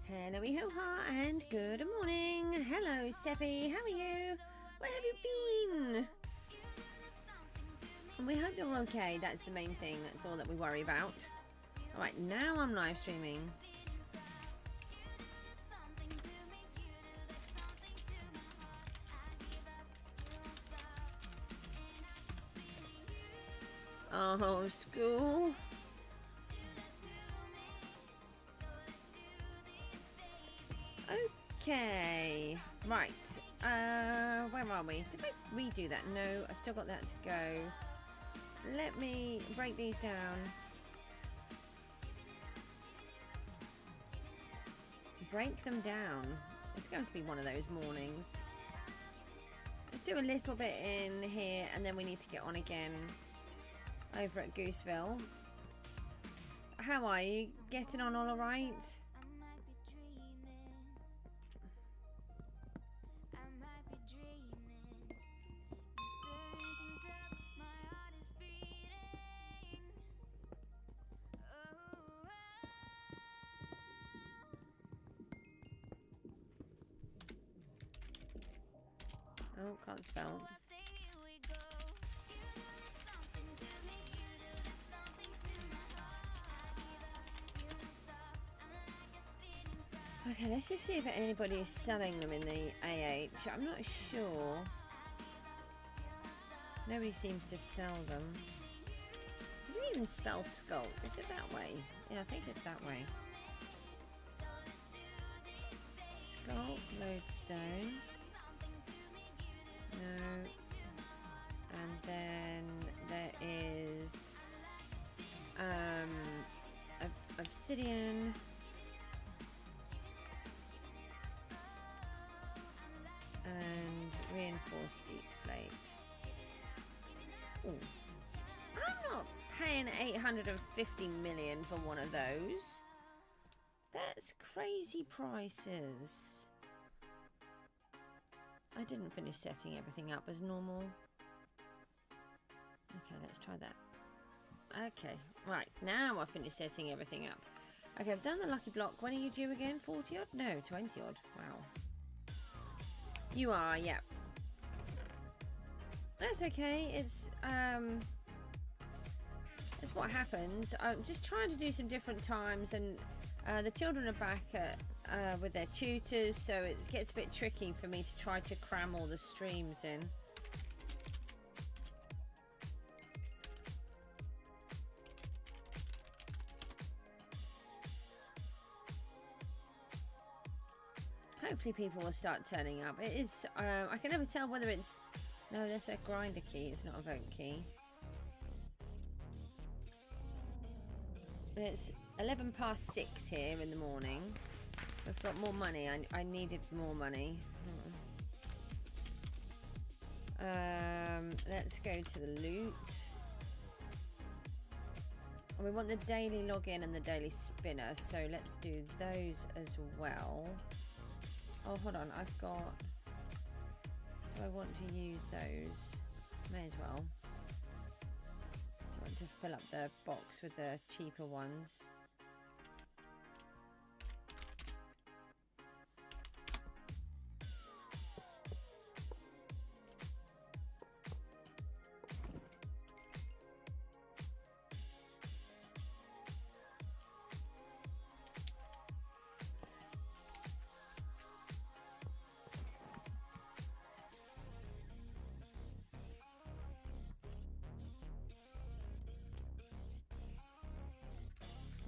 Hello-y ho-ha and good morning. Hello Seppi, how are you? Where have you been? And we hope you're okay, that's the main thing, that's all that we worry about. Alright, now I'm live streaming. Oh, school. Okay, right, where are we? Did I redo that? No, I still got that to go. Let me break these down. Break them down. It's going to be one of those mornings. Let's do a little bit in here and then we need to get on again over at Gooseville. How are you? Getting on all right? Oh, can't spell. Okay, let's just see if anybody is selling them in the AH. I'm not sure. Nobody seems to sell them. How do you even spell skull? Is it that way? Yeah, I think it's that way. Skull, lodestone. No. And then there is obsidian. And reinforced deep slate. Ooh. I'm not paying 850 million for one of those. That's crazy prices. I didn't finish setting everything up as normal. Okay, let's try that. Okay, right, now I've finished setting everything up. Okay, I've done the lucky block. When are you due again? 40 odd? No, 20 odd. Wow. You are, yeah. That's okay. It's what happens. I'm just trying to do some different times, and the children are back at with their tutors, so it gets a bit tricky for me to try to cram all the streams in. Hopefully people will start turning up. It is, I can never tell whether it's, no, that's a grinder key, it's not a vote key. It's 11 past 6 here in the morning. We've got more money. I needed more money. Let's go to the loot. And we want the daily login and the daily spinner, so let's do those as well. Oh, hold on, I've got... Do I want to use those? May as well. Do I want to fill up the box with the cheaper ones?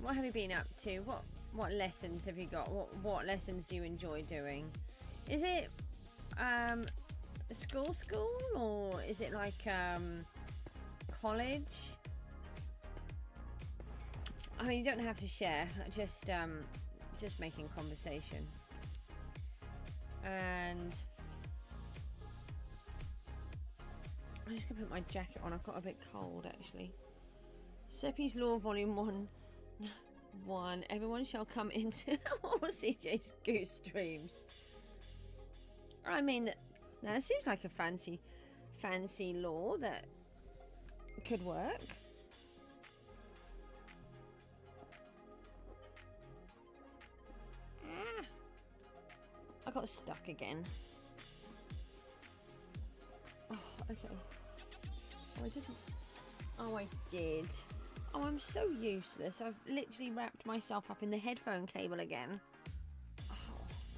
What have you been up to? What lessons have you got? What lessons do you enjoy doing? Is it school or is it like college? I mean, you don't have to share. Just making conversation. And I'm just gonna put my jacket on. I've got a bit cold actually. Seppi's Law Volume 1. Everyone shall come into all CJSGOOSE streams. I mean, now it seems like a fancy fancy lore that could work. Ah, I got stuck again. Oh, okay. Oh, I didn't. Oh, I did. Oh, I'm so useless. I've literally wrapped myself up in the headphone cable again. Oh,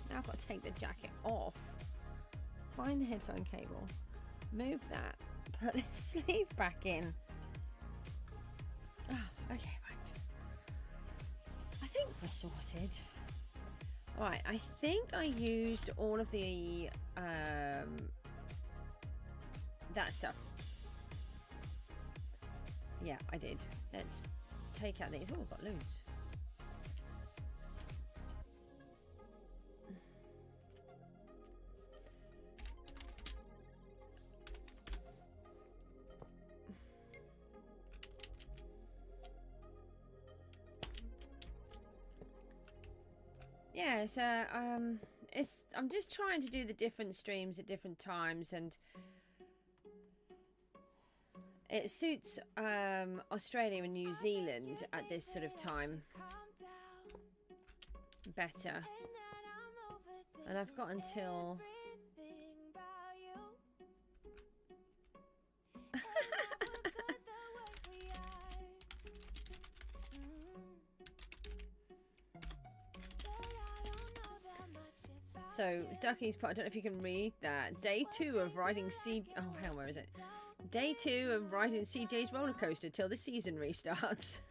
now I've got to take the jacket off. Find the headphone cable. Move that. Put the sleeve back in. Oh, okay, right. I think we're sorted. Alright, I think I used all of the that stuff. Yeah, I did. Let's take out these. Oh, we've got loads. Yeah, so I'm just trying to do the different streams at different times, and it suits Australia and New Zealand at this sort of time better. And I've got until so Ducky's part. I don't know if you can read that. Day 2 of riding oh hell, where is it? Day 2 of riding CJ's roller coaster till the season restarts.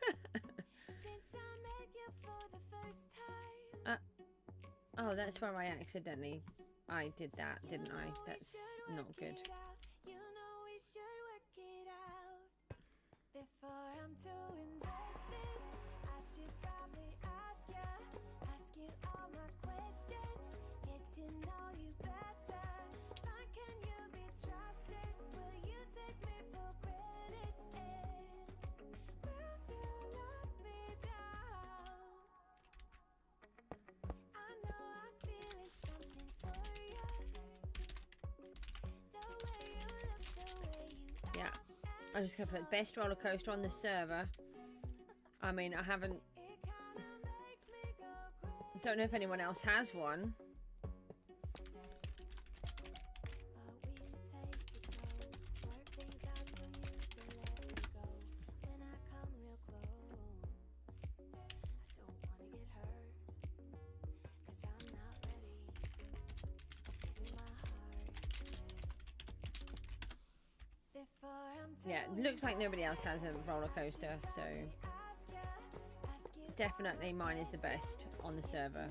Oh, that's where I accidentally did that, didn't I? That's not good. Yeah, I'm just going to put best roller coaster on the server. I mean, I don't know if anyone else has one. Yeah, it looks like nobody else has a roller coaster, so definitely mine is the best on the server.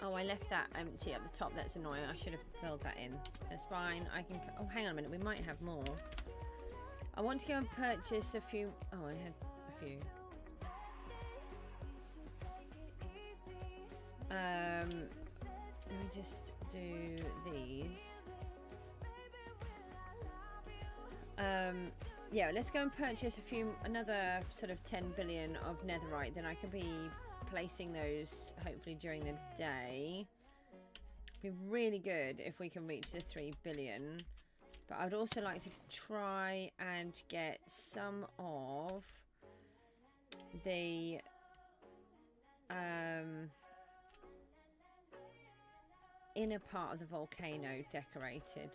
Oh, I left that empty up the top. That's annoying. I should have filled that in. That's fine. I can. Oh, hang on a minute. We might have more. I want to go and purchase a few. Oh, I had a few. Let me just do these. Yeah, let's go and purchase another sort of 10 billion of netherite. Then I can be placing those hopefully during the day. Be really good if we can reach the 3 billion. But I'd also like to try and get some of the inner part of the volcano decorated,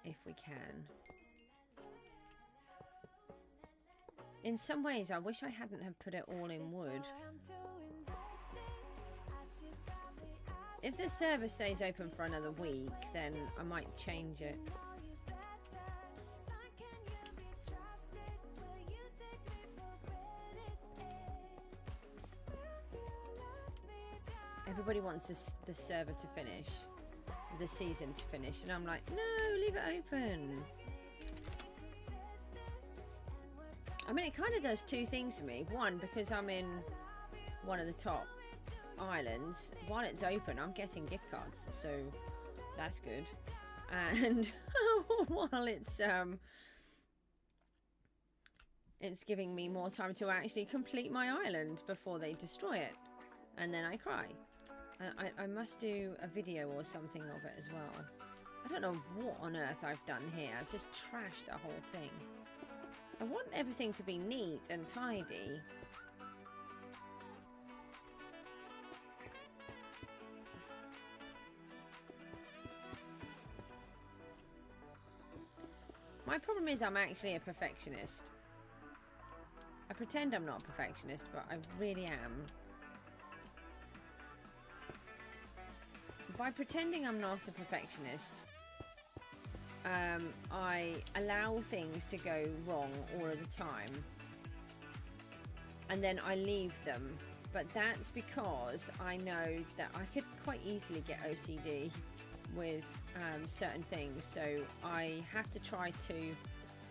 if we can. In some ways, I wish I hadn't have put it all in wood. If the server stays open for another week, then I might change it. Everybody wants the server to finish, the season to finish, and I'm like, no, leave it open. I mean, it kind of does two things for me. One, because I'm in one of the top islands, while it's open, I'm getting gift cards, so that's good. And while it's giving me more time to actually complete my island before they destroy it, and then I cry. And I must do a video or something of it as well. I don't know what on earth I've done here. I've just trashed the whole thing. I want everything to be neat and tidy. My problem is I'm actually a perfectionist. I pretend I'm not a perfectionist, but I really am. By pretending I'm not a perfectionist, I allow things to go wrong all of the time. And then I leave them. But that's because I know that I could quite easily get OCD with certain things. So I have to try to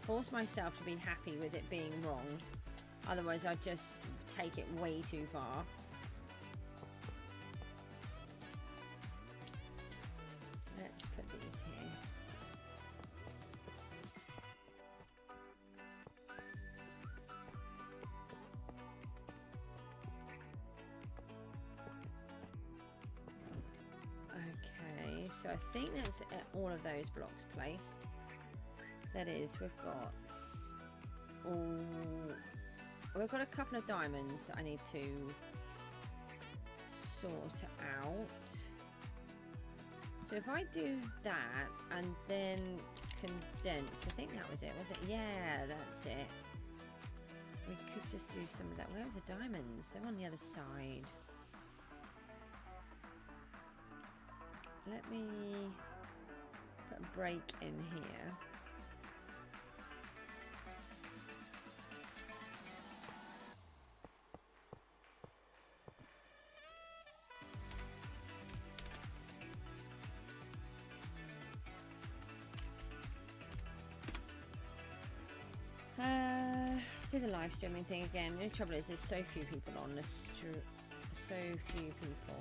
force myself to be happy with it being wrong. Otherwise, I just take it way too far. Let's put these here. Okay, so I think that's all of those blocks placed. That is, we've got we've got a couple of diamonds that I need to sort out. So if I do that and then condense, I think that was it, was it? Yeah, that's it. We could just do some of that. Where are the diamonds? They're on the other side. Let me put a break in here. Do the live streaming thing again. The trouble is there's so few people on the so few people.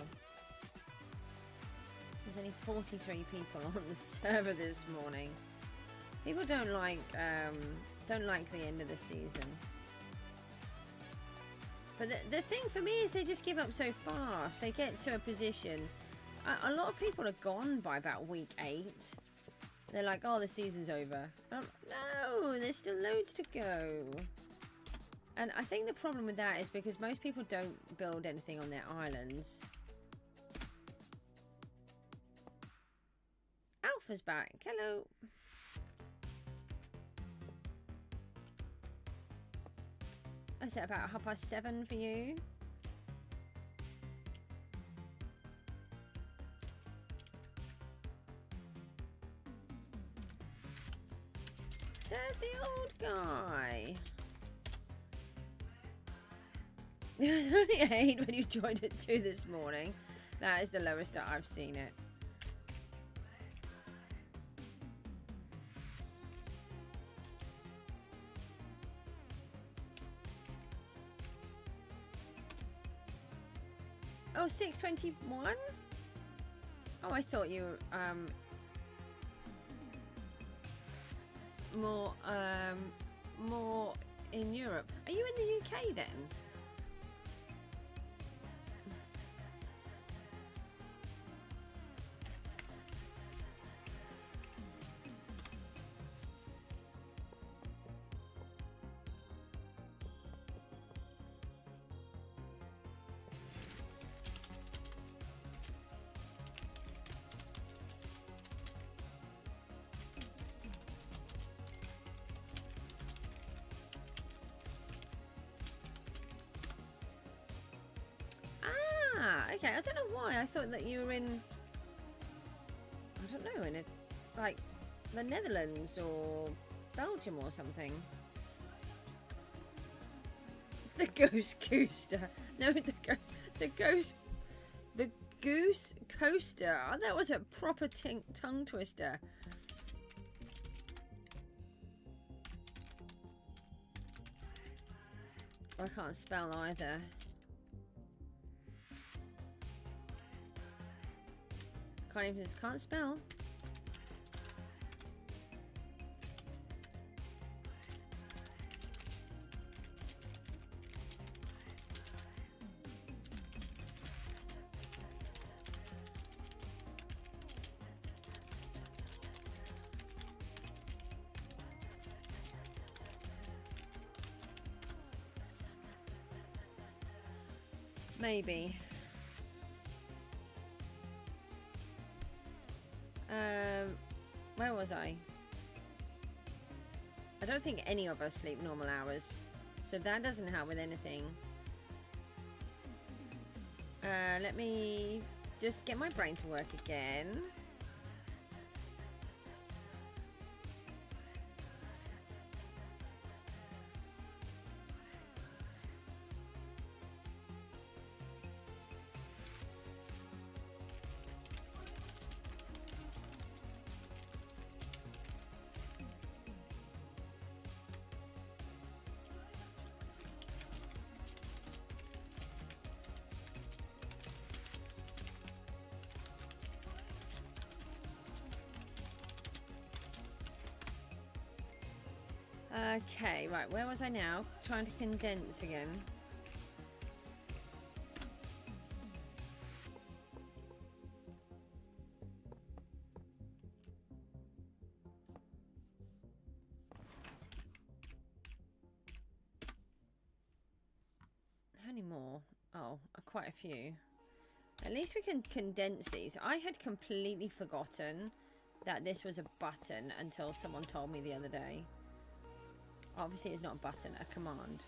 There's only 43 people on the server this morning. People don't like the end of the season. But the thing for me is they just give up so fast. They get to a position. A lot of people are gone by about week 8. They're like, oh, the season's over. No, there's still loads to go. And I think the problem with that is because most people don't build anything on their islands. Alpha's back. Hello. Is it about 7:30 for you? There's the old guy. It was only 8 when you joined at 2 this morning. That is the lowest that I've seen it. Oh, 6:21? Oh, I thought you were more in Europe. Are you in the UK then? Okay, I don't know why. I thought that you were in, I don't know, in a, like the Netherlands or Belgium or something. The Ghost Coaster. No, the Goose Coaster. Oh, that was a proper tongue twister. I can't spell either. Can't spell. Maybe. Where was I? I don't think any of us sleep normal hours, so that doesn't help with anything. Let me just get my brain to work again. Okay, right, where was I now? Trying to condense again. How many more? Oh, quite a few. At least we can condense these. I had completely forgotten that this was a button until someone told me the other day. Obviously it's not a button, a command.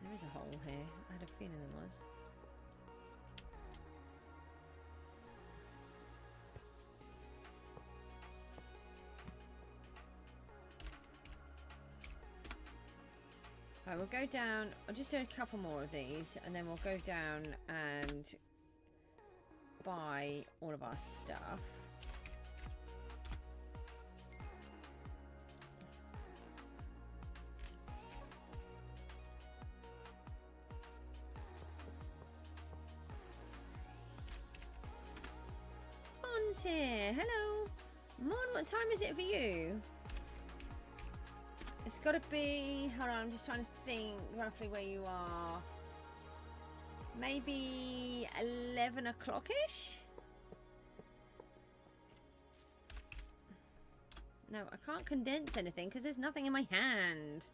There is a hole here. I had a feeling there was. Right, we'll go down. I'll just do a couple more of these and then we'll go down and buy all of our stuff. Here, hello Mon, what time is it for you? It's got to be, hold on, I'm just trying to think roughly where you are. Maybe 11 o'clock-ish? No, I can't condense anything because there's nothing in my hand.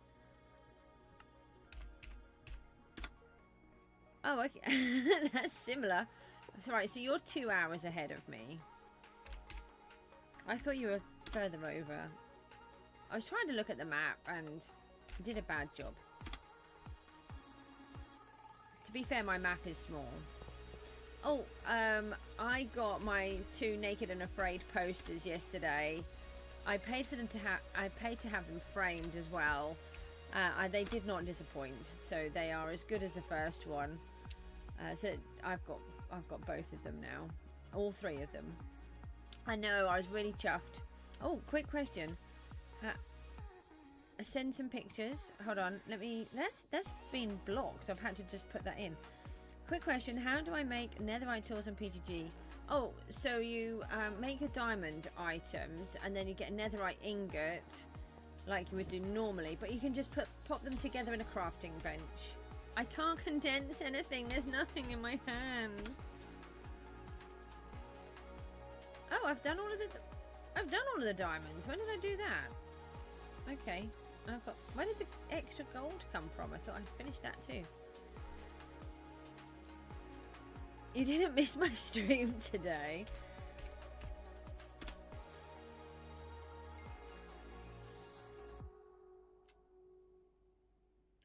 Oh, okay. That's similar. Sorry, so you're 2 hours ahead of me. I thought you were further over. I was trying to look at the map and did a bad job. To be fair, my map is small. Oh, I got my 2 Naked and Afraid posters yesterday. I paid for them to have. I paid to have them framed as well. They did not disappoint, so they are as good as the first one. So I've got both of them now, all 3 of them. I know, I was really chuffed. Oh, quick question. Send some pictures. Hold on, let me. That's been blocked. I've had to just put that in. Quick question: how do I make netherite tools on PGG? Oh, so you make your diamond items, and then you get a netherite ingot, like you would do normally. But you can just pop them together in a crafting bench. I can't condense anything. There's nothing in my hand. Oh, I've done all of the diamonds. When did I do that? Okay. Where did the extra gold come from? I thought I finished that too. You didn't miss my stream today.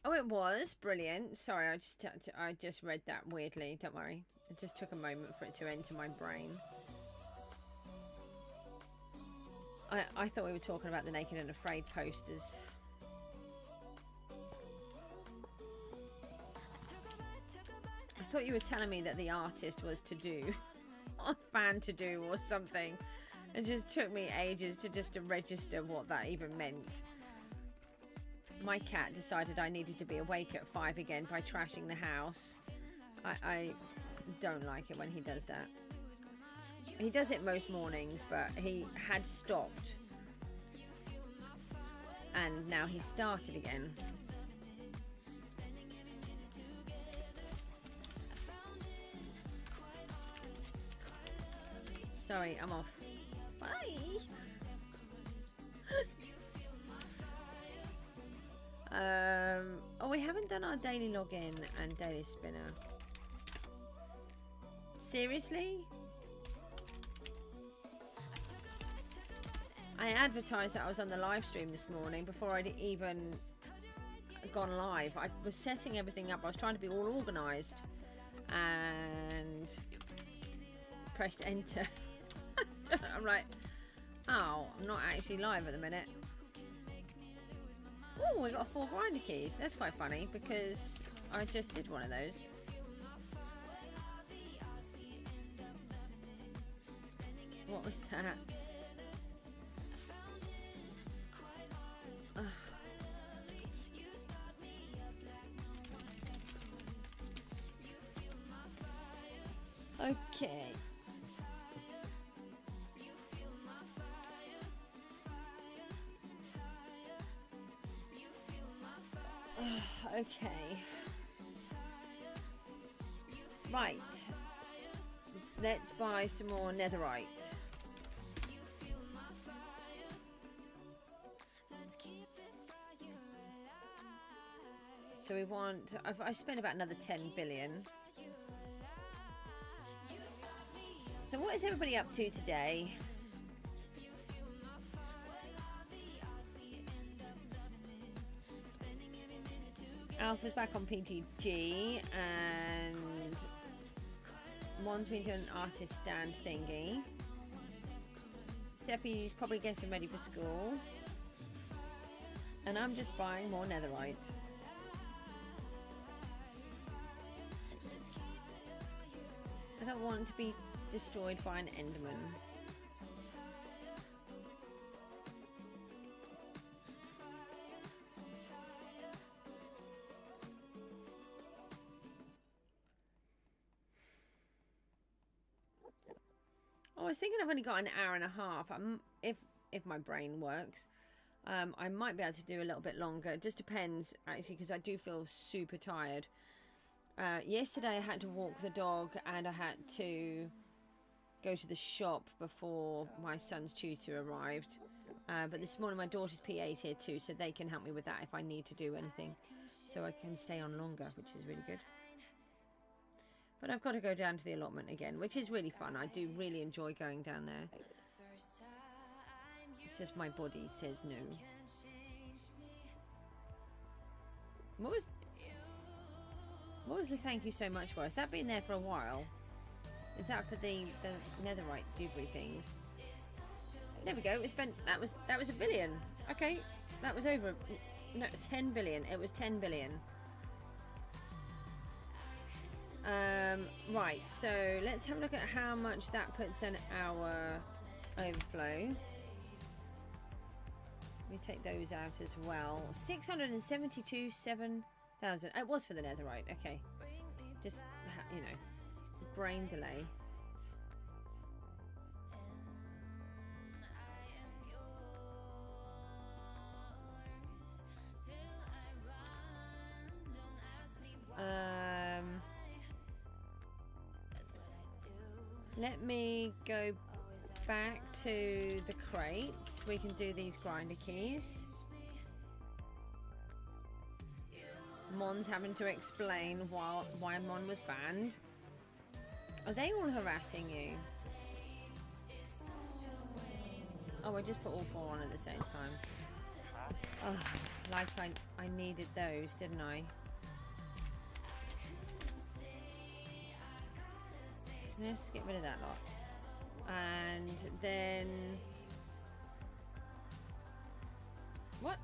Oh, it was brilliant. Sorry, I just read that weirdly. Don't worry. It just took a moment for it to enter my brain. I thought we were talking about the Naked and Afraid posters. I thought you were telling me that the artist was to do, or fan to do, or something. It just took me ages to register what that even meant. My cat decided I needed to be awake at 5 again by trashing the house. I don't like it when he does that. He does it most mornings, but he had stopped. And now he started again. Sorry, I'm off. Bye! Oh, we haven't done our daily login and daily spinner. Seriously? I advertised that I was on the live stream this morning before I'd even gone live. I was setting everything up. I was trying to be all organised and pressed enter. I'm like, oh, I'm not actually live at the minute. Oh, we got 4 grinder keys. That's quite funny because I just did one of those. What was that? Okay. Okay. Right. Let's buy some more netherite. So we want... I spent about another 10 billion. So what is everybody up to today? Alpha's back on PGG and Mon's been doing an artist stand thingy. Seppi's probably getting ready for school. And I'm just buying more netherite. I don't want to be destroyed by an enderman. I was thinking I've only got an hour and a half. If my brain works, I might be able to do a little bit longer. It just depends, actually, because I do feel super tired. Yesterday I had to walk the dog and I had to go to the shop before my son's tutor arrived. But this morning my daughter's PA is here too, so they can help me with that if I need to do anything. So I can stay on longer, which is really good. But I've got to go down to the allotment again, which is really fun. I do really enjoy going down there. It's just my body says no. What was the thank you so much for? Has that been there for a while? Is that for the netherite debris things? There we go. We spent that was $1 billion. Okay, that was over. No, 10 billion. It was 10 billion. Right, so let's have a look at how much that puts in our overflow. Let me take those out as well. 672,700. It was for the netherite. Okay, just you know, brain delay. Let me go back to the crates. We can do these grinder keys. Mon's having to explain why Mon was banned. Are they all harassing you? Oh, I just put all 4 on at the same time. Oh, like I needed those, didn't I? Let's get rid of that lot. And then... What?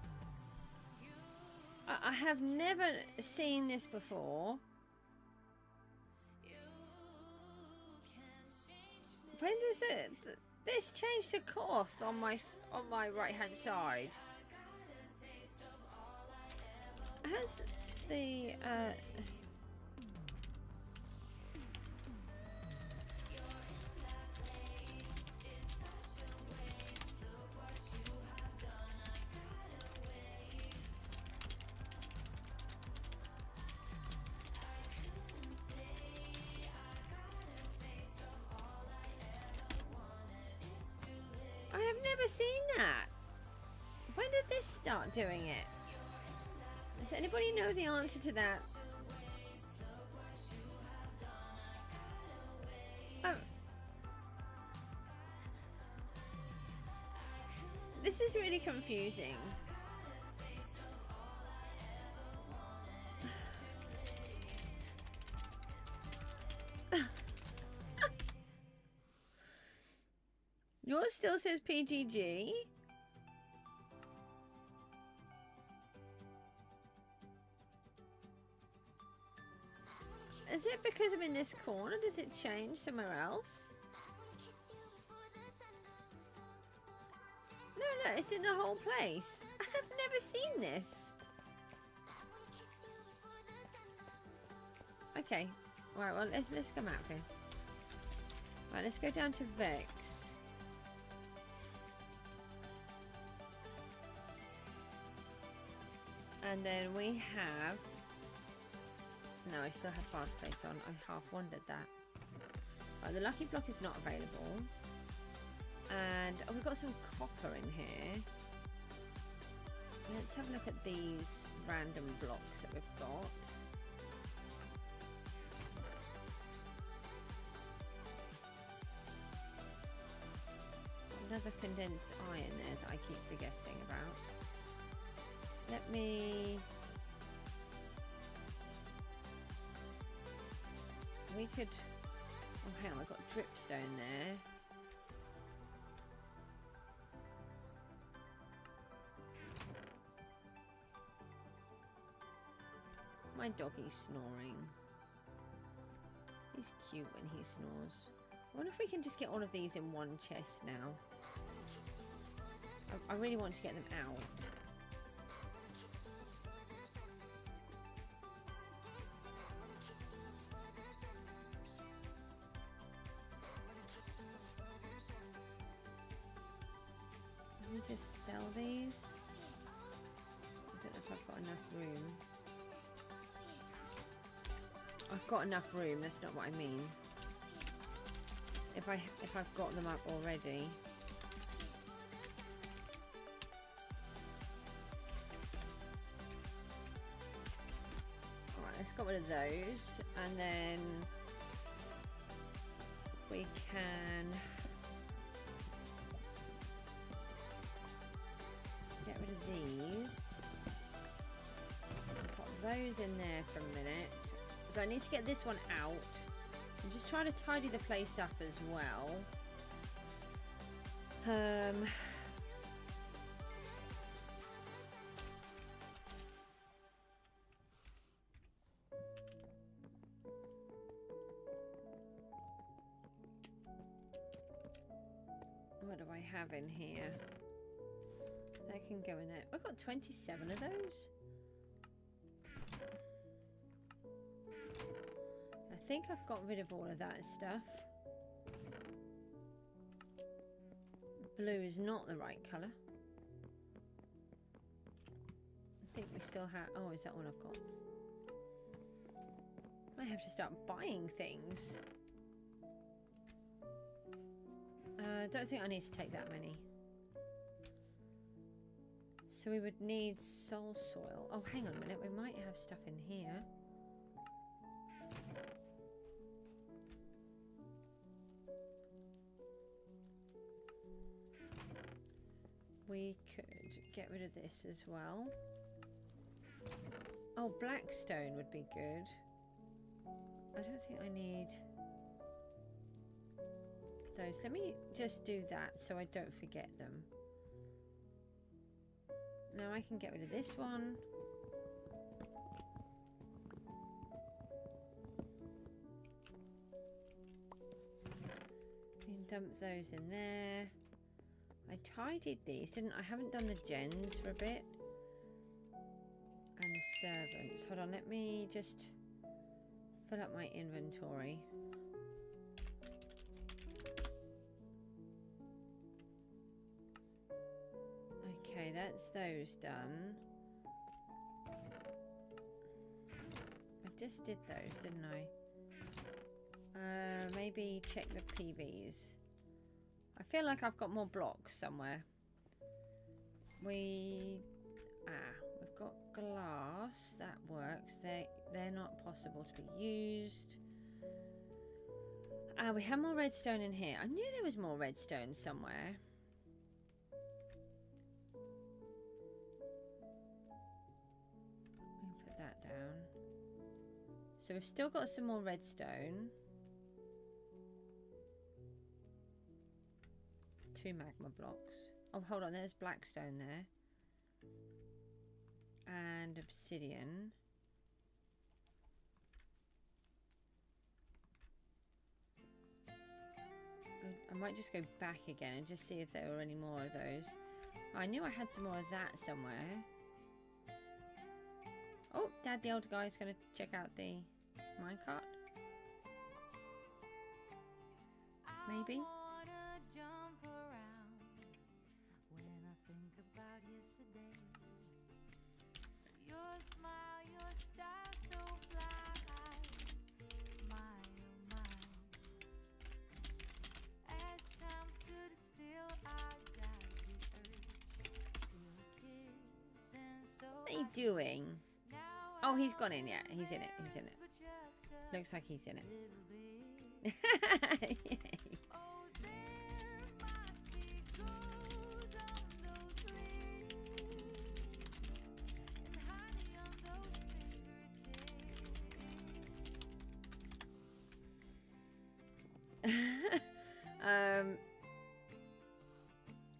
I have never seen this before. When does this change to Koth on my right hand side? Has the I have never seen that. When did this start doing it? Does anybody know the answer to that? Oh. This is really confusing. Yours still says PGG. Is it because I'm in this corner? Does it change somewhere else? No, it's in the whole place. I've never seen this. Okay, right. Well, let's come out here. Right, let's go down to Vex. And then we have... No, I still have fast place on. I half wondered that. Right, the lucky block is not available. And oh, we've got some copper in here. Let's have a look at these random blocks that we've got. Another condensed iron there that I keep forgetting about. Let me... We could... Oh, hang on, I've got dripstone there. My doggy's snoring. He's cute when he snores. I wonder if we can just get all of these in one chest now. I really want to get them out. Let me just sell these. I don't know if I've got enough room. I've got enough room, that's not what I mean. If I've got them up already. Alright, let's get rid of those. And then we can get rid of these. Put those in there for a minute. So I need to get this one out. I'm just trying to tidy the place up as well. What do I have in here? That can go in there. I've got 27 of those. I think I've got rid of all of that stuff. Blue is not the right colour. I think we still have... Oh, is that all I've got? I have to start buying things. I don't think I need to take that many. So we would need soul soil. Oh, hang on a minute. We might have stuff in here. We could get rid of this as well. Oh, blackstone would be good. I don't think I need those. Let me just do that so I don't forget them. Now I can get rid of this one. We can dump those in there. I tidied these, didn't I? I haven't done the gens for a bit. And the servants. Hold on, let me just fill up my inventory. Okay, that's those done. I just did those, didn't I? Maybe check the PVs. I feel like I've got more blocks somewhere. We've got glass. That works. They're not possible to be used. We have more redstone in here. I knew there was more redstone somewhere. Let me put that down. So we've still got some more redstone. 2 magma blocks. Oh, hold on. There's blackstone there. And obsidian. I might just go back again and just see if there were any more of those. I knew I had some more of that somewhere. Oh, Dad, the older guy, is going to check out the minecart. Maybe. What are you doing? Oh, he's gone in, yeah. He's in it. He's in it. Looks like he's in it.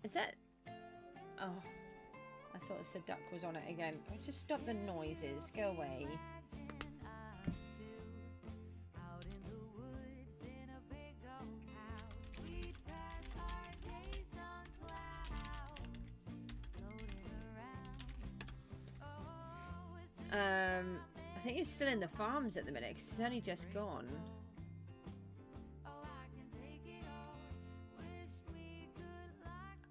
Is that... Oh, I thought the duck was on it again. Oh, just stop the noises. Go away. I think it's still in the farms at the minute because it's only just gone.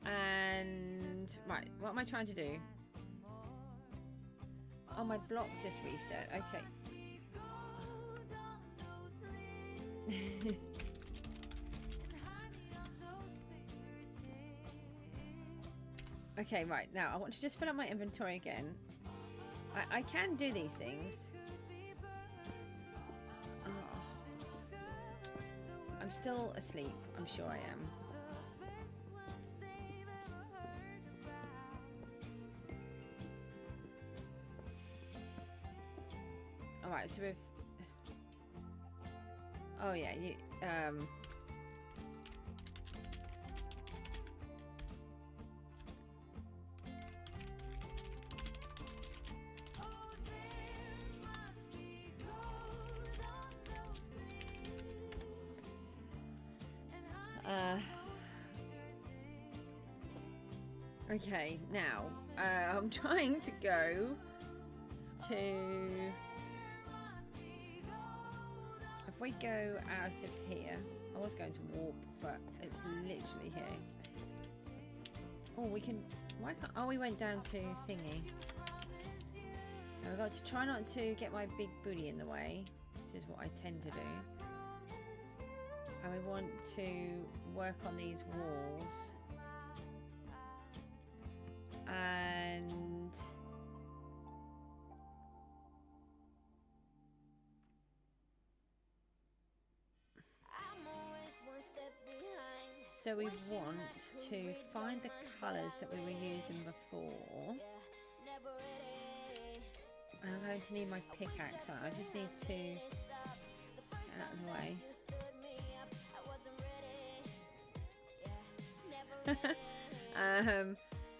And right, what am I trying to do? Oh, my block just reset. Okay. Okay, right, now I want to just fill up my inventory again. I can do these things. Oh. I'm still asleep. I'm sure I am. Alright, so we've... Oh yeah, you... Okay, now, I'm trying to go to... If we go out of here... I was going to warp, but it's literally here. Oh, we can... Why can't... Oh, we went down to thingy. Now we've got to try not to get my big booty in the way, which is what I tend to do. And we want to work on these walls. And so we want to find the colours that we were using before. And I'm going to need my pickaxe. I just need to get out of the way.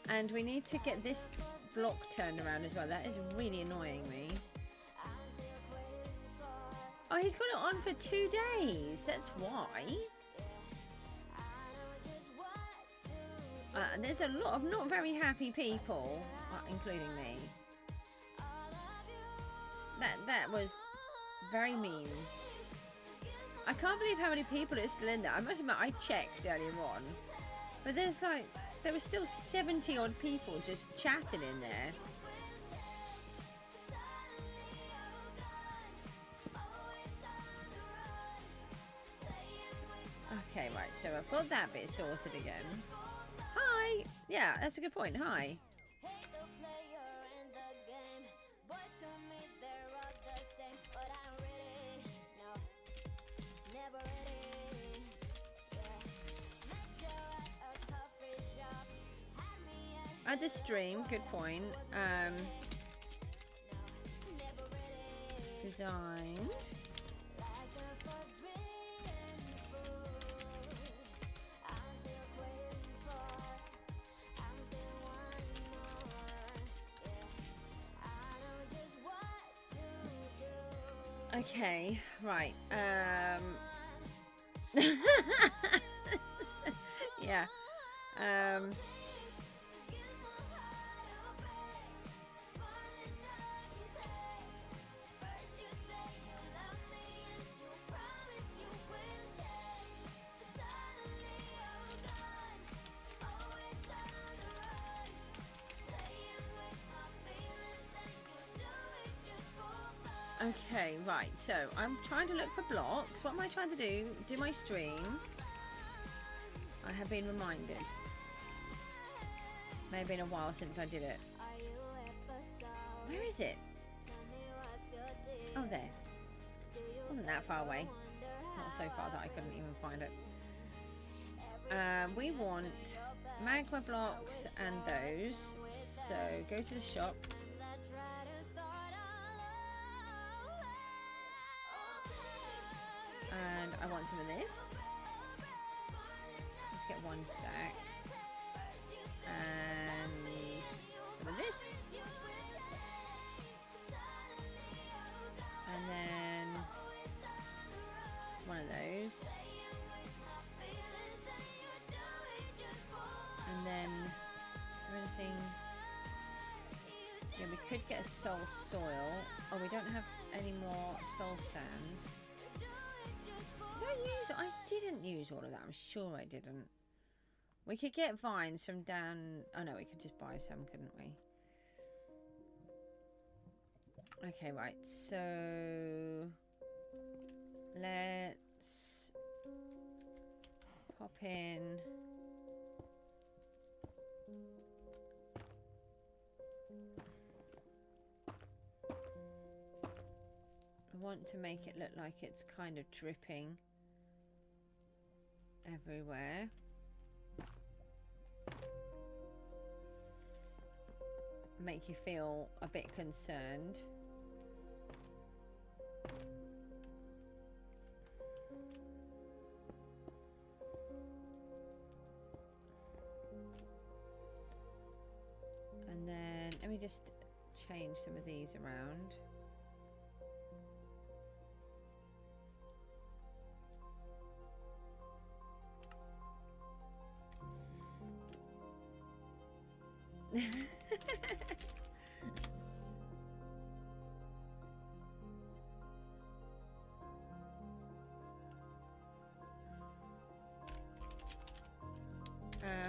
And we need to get this block turned around as well. That is really annoying me. Oh, he's got it on for 2 days. That's why. And there's a lot of not very happy people, including me. That was very mean. I can't believe how many people are still in there. I must admit, I checked earlier on. But there's like... There were still 70 odd people just chatting in there. Okay, right, so I've got that bit sorted again. Hi! Yeah, that's a good point. Hi. Add the stream. Good point. Designed. Okay, right. Yeah. Okay, right, so I'm trying to look for blocks. What am I trying to do? Do my stream. I have been reminded. May have been a while since I did it. Where is it? Oh, there. Wasn't that far away. Not so far that I couldn't even find it. We want magma blocks and those. So go to the shop. And I want some of this. Let's get one stack. And some of this. And then one of those. And then, is there anything? Yeah, we could get a soul soil. Oh, we don't have any more soul sand. I didn't use all of that. I'm sure I didn't. We could get vines from down... Oh no, we could just buy some, couldn't we? Okay, right. So... let's... pop in... I want to make it look like it's kind of dripping everywhere. Make you feel a bit concerned. And then let me just change some of these around.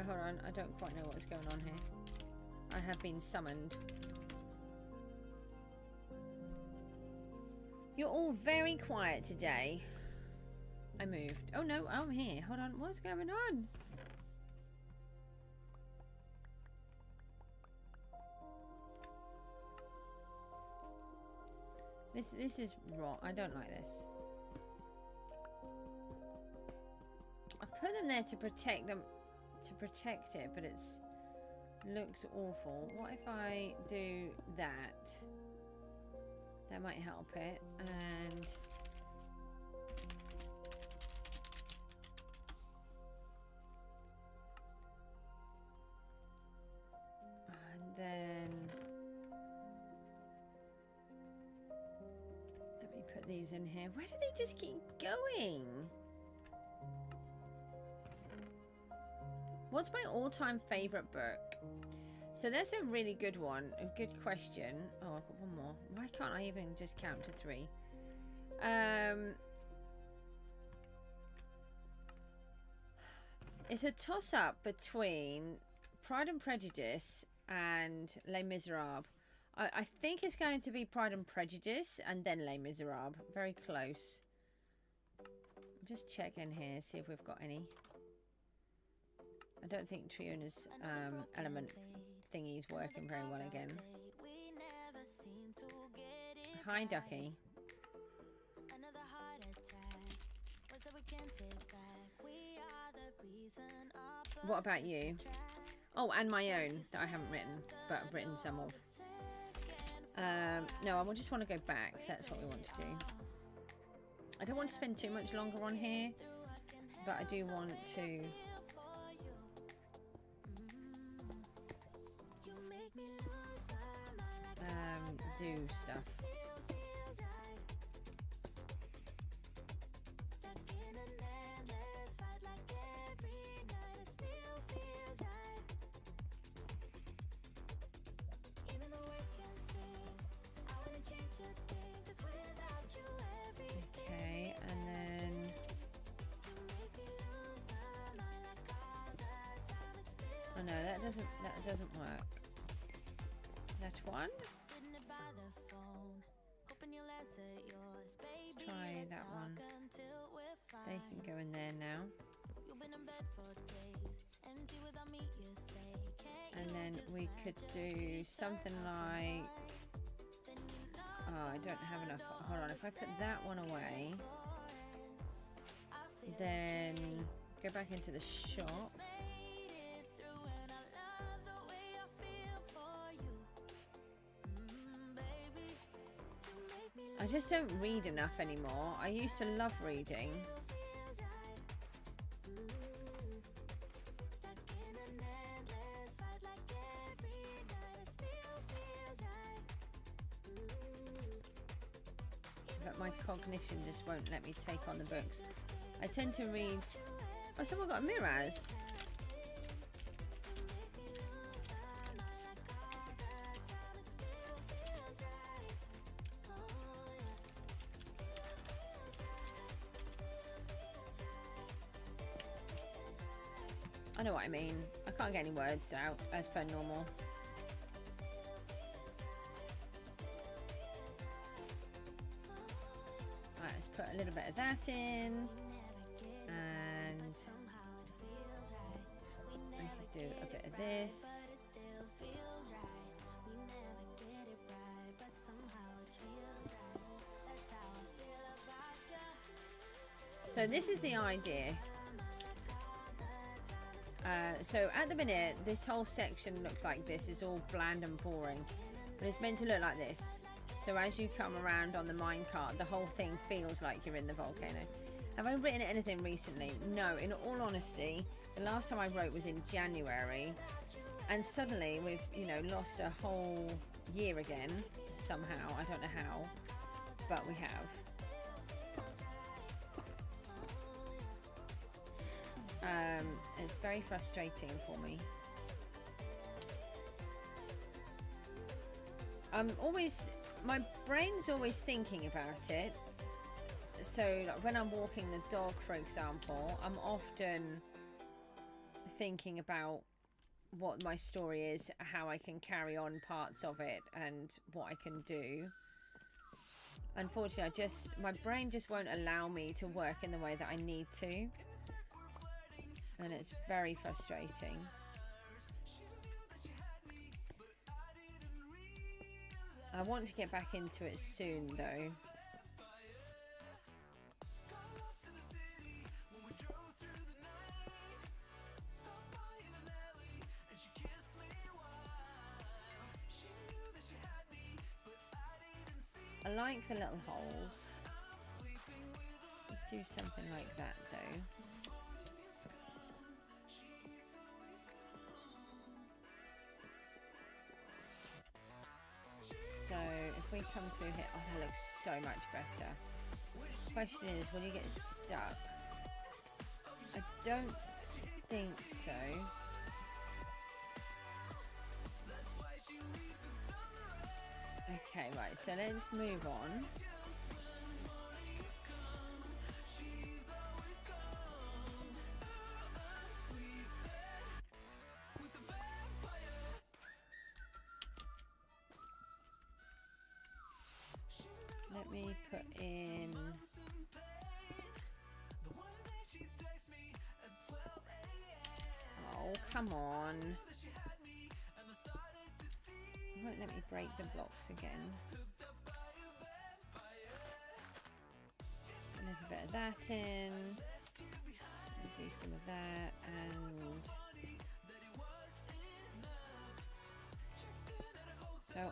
Hold on, I don't quite know what's going on here. I have been summoned. You're all very quiet today. I moved. Oh no, I'm here. Hold on, what's going on? This is wrong. I don't like this. I put them there to protect them, to protect it, but it's looks awful. What if I do that? That might help it. And then let me put these in here. Where do they just keep going? What's my all-time favorite book? So that's a really good one. A good question. Oh, I've got one more. Why can't I even just count to 3? It's a toss-up between Pride and Prejudice and Les Miserables. I think it's going to be Pride and Prejudice and then Les Miserables. Very close. Just check in here, see if we've got any. I don't think Triona's element thingy's working very well again. Hi, Ducky. What about you? Oh, and my own that I haven't written, but I've written some of. No, I just want to go back. That's what we want to do. I don't want to spend too much longer on here, but I do want to do stuff. Okay, and then oh no, that doesn't work. That one? Let's try that one. They can go in there now. And then we could do something like, oh, I don't have enough. Hold on, if I put that one away, then go back into the shop. I just don't read enough anymore. I used to love reading. But my cognition just won't let me take on the books. I tend to read... Oh, someone got a Miraz. I know what I mean. I can't get any words out as per normal. Alright, let's put a little bit of that in. And I could do a bit of this. So this is the idea. So at the minute, this whole section looks like this. It's all bland and boring, but it's meant to look like this. So as you come around on the minecart, the whole thing feels like you're in the volcano. Have I written anything recently? No, in all honesty, the last time I wrote was in January, and suddenly we've, you know, lost a whole year again somehow. I don't know how, but we have. It's very frustrating for me. My brain's always thinking about it. So like when I'm walking the dog, for example, I'm often thinking about what my story is, how I can carry on parts of it, and what I can do. Unfortunately, my brain just won't allow me to work in the way that I need to. And it's very frustrating. I want to get back into it soon though. I like the little holes. Let's do something like that though. So if we come through here, oh, that looks so much better. Question is, will you get stuck? I don't think so. Okay, right, so let's move on. Let me put in... Oh, come on. It won't let me break the blocks again. A little bit of that in. Do some of that, and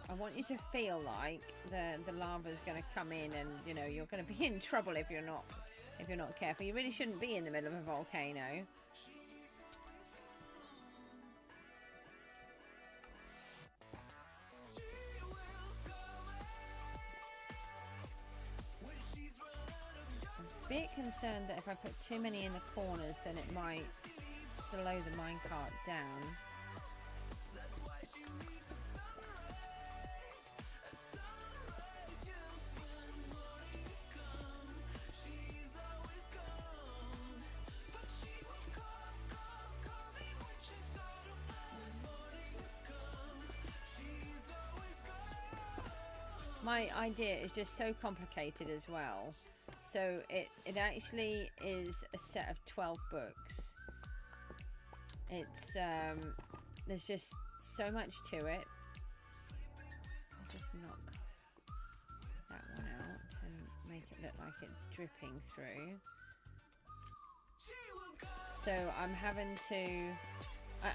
I want you to feel like the lava is going to come in, and you know you're going to be in trouble if you're not careful. You really shouldn't be in the middle of a volcano. I'm a bit concerned that if I put too many in the corners, then it might slow the minecart down. My idea is just so complicated as well. So it actually is a set of 12 books. It's there's just so much to it. I'll just knock that one out and make it look like it's dripping through. So I'm having to...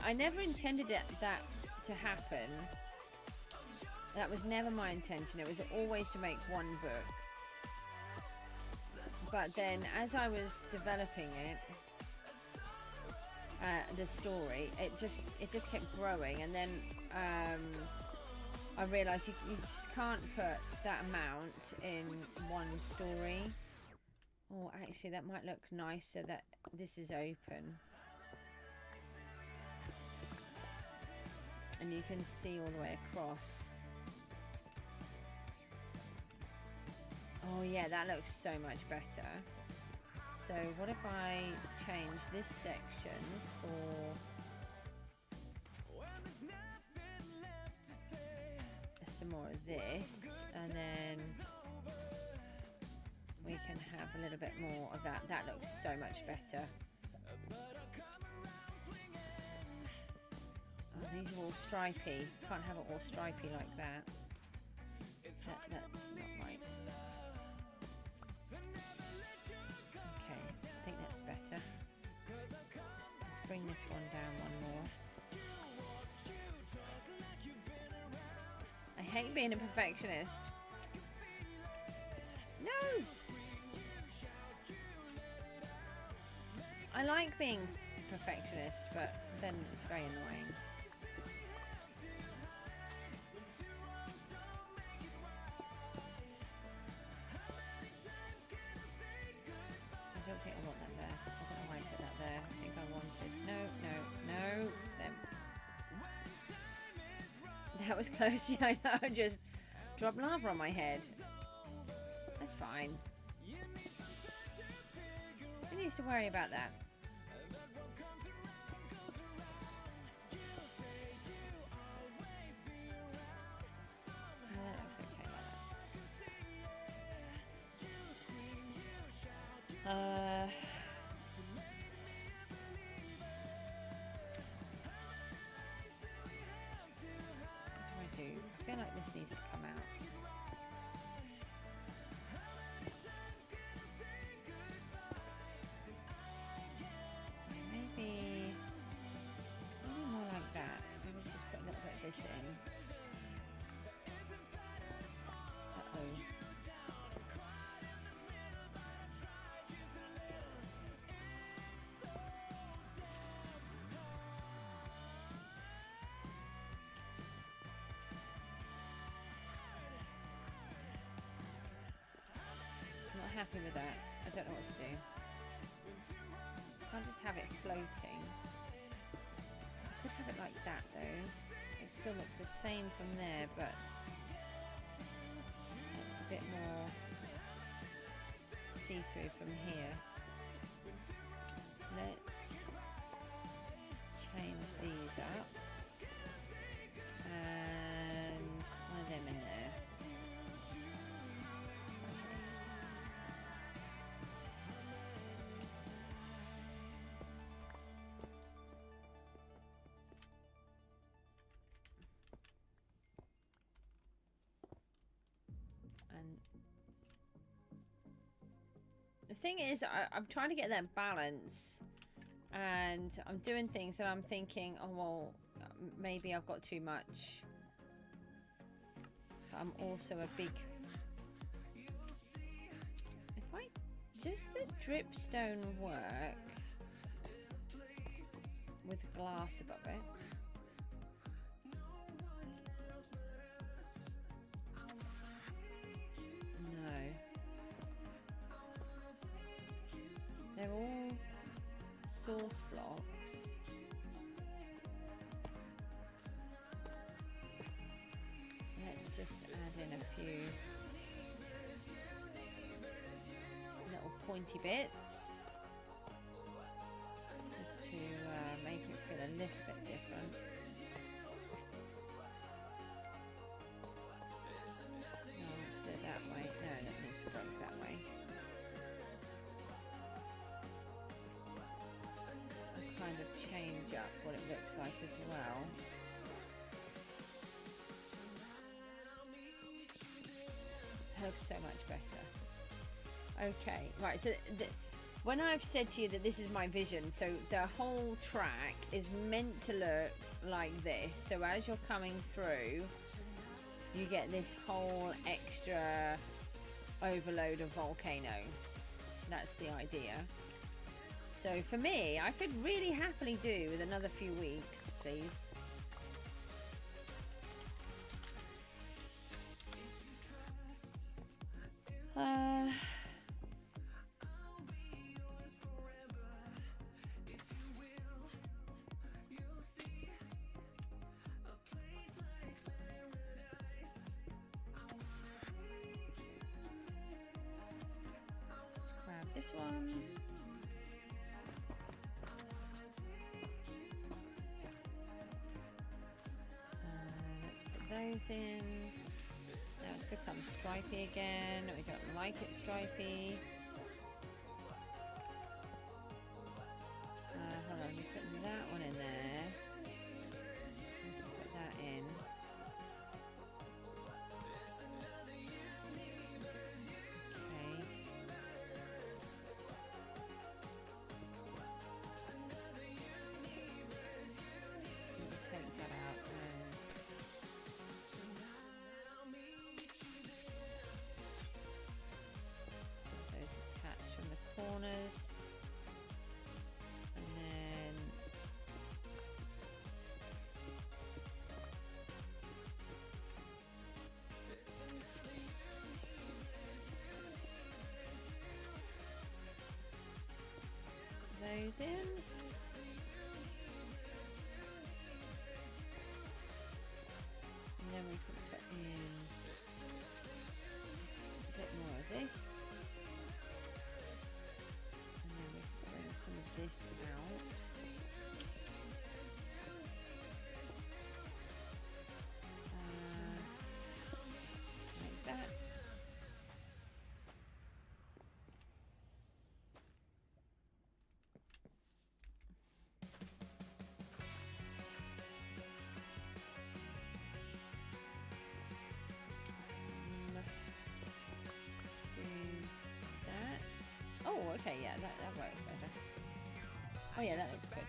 I never intended that to happen. That was never my intention. It was always to make one book. But then as I was developing it, the story, it just kept growing, and then I realised you just can't put that amount in one story. Oh, actually that might look nicer that this is open. And you can see all the way across. Oh yeah, that looks so much better. So what if I change this section for some more of this, and then we can have a little bit more of that. That looks so much better. Oh, these are all stripy. Can't have it all stripy like that. That's not right. Okay, I think that's better. Let's bring this one down one more. I hate being a perfectionist. No! I like being perfectionist, but then it's very annoying. I don't think I want that there. I don't know why I put that there. I think I wanted... No. Them. That was close. Yeah, I know. I just dropped lava on my head. That's fine. Who needs to worry about that? Oh, that looks okay like that. What do I do? I feel like this needs to come out. Maybe more like that. Maybe just put a little bit of this in. Uh-oh. I'm not happy with that. I don't know what to do. Can't just have it floating. I could have it like that though. It still looks the same from there, but it's a bit more see-through from here. Let's change these up and one of them in there. The thing is, I'm trying to get that balance, and I'm doing things and I'm thinking, oh well, maybe I've got too much I'm also a big... Does the dripstone work with glass above it? No. They're all source blocks. Let's just add in a few little pointy bits just to make it feel a little bit different. No, let's do it that way. No, that needs to break that way. I'll kind of change up what it looks like as well. It looks so much better. Okay, right, so when I've said to you that this is my vision, so the whole track is meant to look like this. So as you're coming through, you get this whole extra overload of volcano. That's the idea. So for me, I could really happily do with another few weeks, please. This one. Let's put those in. Now it's become stripy again. We don't like it stripy. Hold on, we're putting that one in there. Put that in. Corners, and then those in, and then we can put in a bit more of this. Some of this out. Like that. Do that. Oh, okay, yeah, that works better. Oh yeah, that looks good.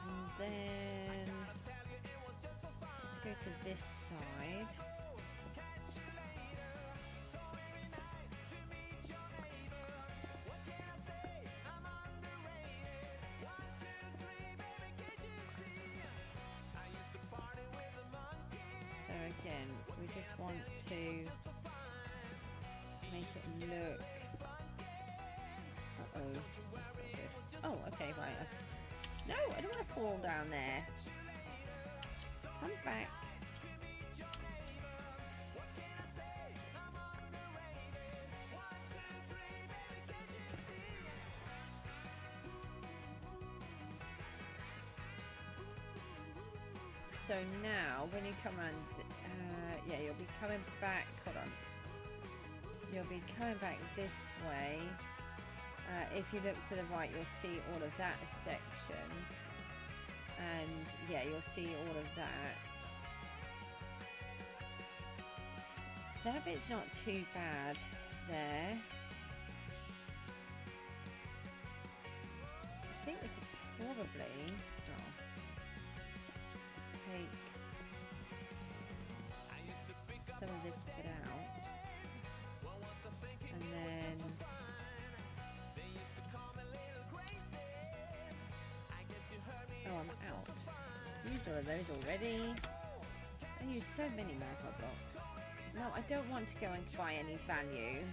And then let's go to this side. So again, we just want to make it look... Uh-oh, that's not good. Oh, okay, right. No, I don't want to fall down there. Come back. So now, when you come around, yeah, you'll be coming back. Hold on. You'll be coming back this way. If you look to the right, you'll see all of that section. And yeah, you'll see all of that. That bit's not too bad there. I think we could probably take some of this bit out, and then oh, I'm out. Used all of those already. I used so many magma blocks. No, I don't want to go and buy any value.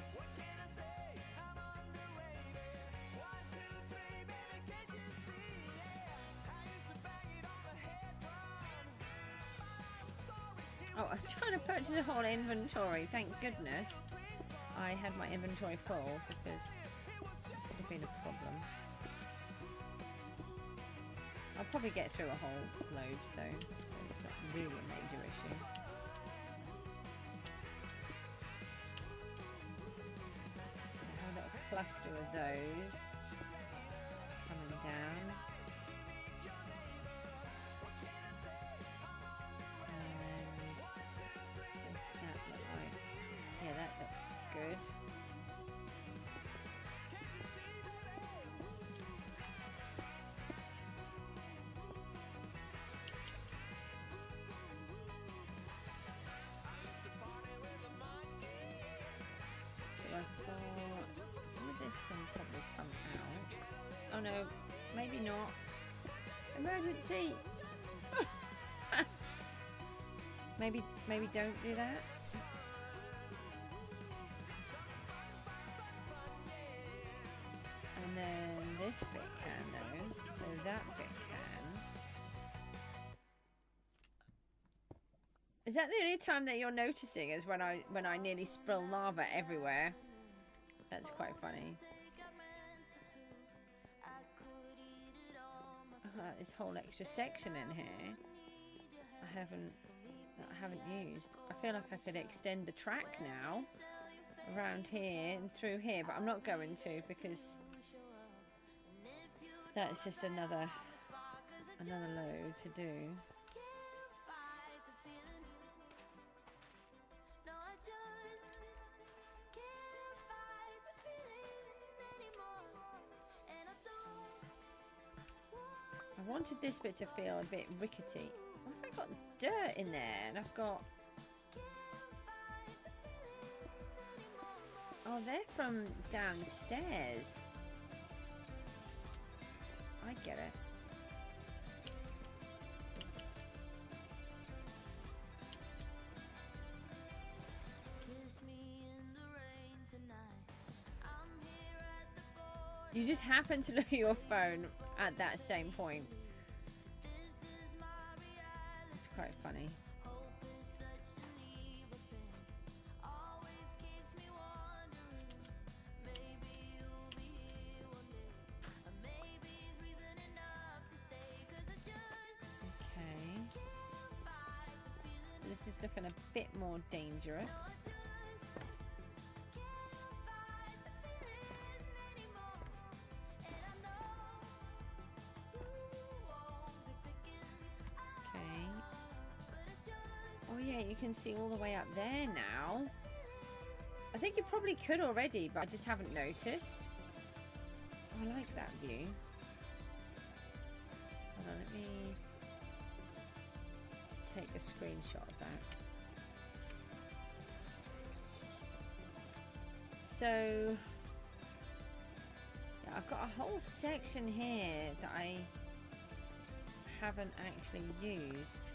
Oh, I was trying to purchase a whole inventory. Thank goodness I had my inventory full, because it would have been a problem. I'll probably get through a whole load though, so it's not really a major issue. I have a little cluster of those coming down. Good. So I've got some of this can probably come out. Oh no, maybe not. Emergency. maybe don't do that. And then this bit can though, so that bit can. Is that the only time that you're noticing is when I nearly spill lava everywhere? That's quite funny. This whole extra section in here I haven't used. I feel like I could extend the track now around here and through here, but I'm not going to, because that's just another load to do. I wanted this bit to feel a bit rickety. Why have I got dirt in there? And I've got... Oh, they're from downstairs. I get it. You just happen to look at your phone at that same point. It's quite funny. This is looking a bit more dangerous. Okay. Oh yeah, you can see all the way up there now. I think you probably could already, but I just haven't noticed. Oh, I like that view. Hold on, let me take a screenshot of that. So yeah, I've got a whole section here that I haven't actually used,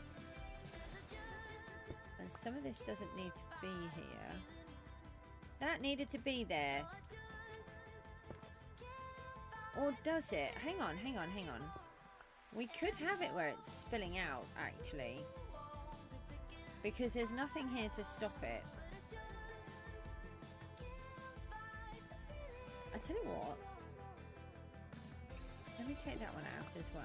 and some of this doesn't need to be here. That needed to be there, or does it? Hang on. We could have it where it's spilling out actually, because there's nothing here to stop it. I tell you what, let me take that one out as well.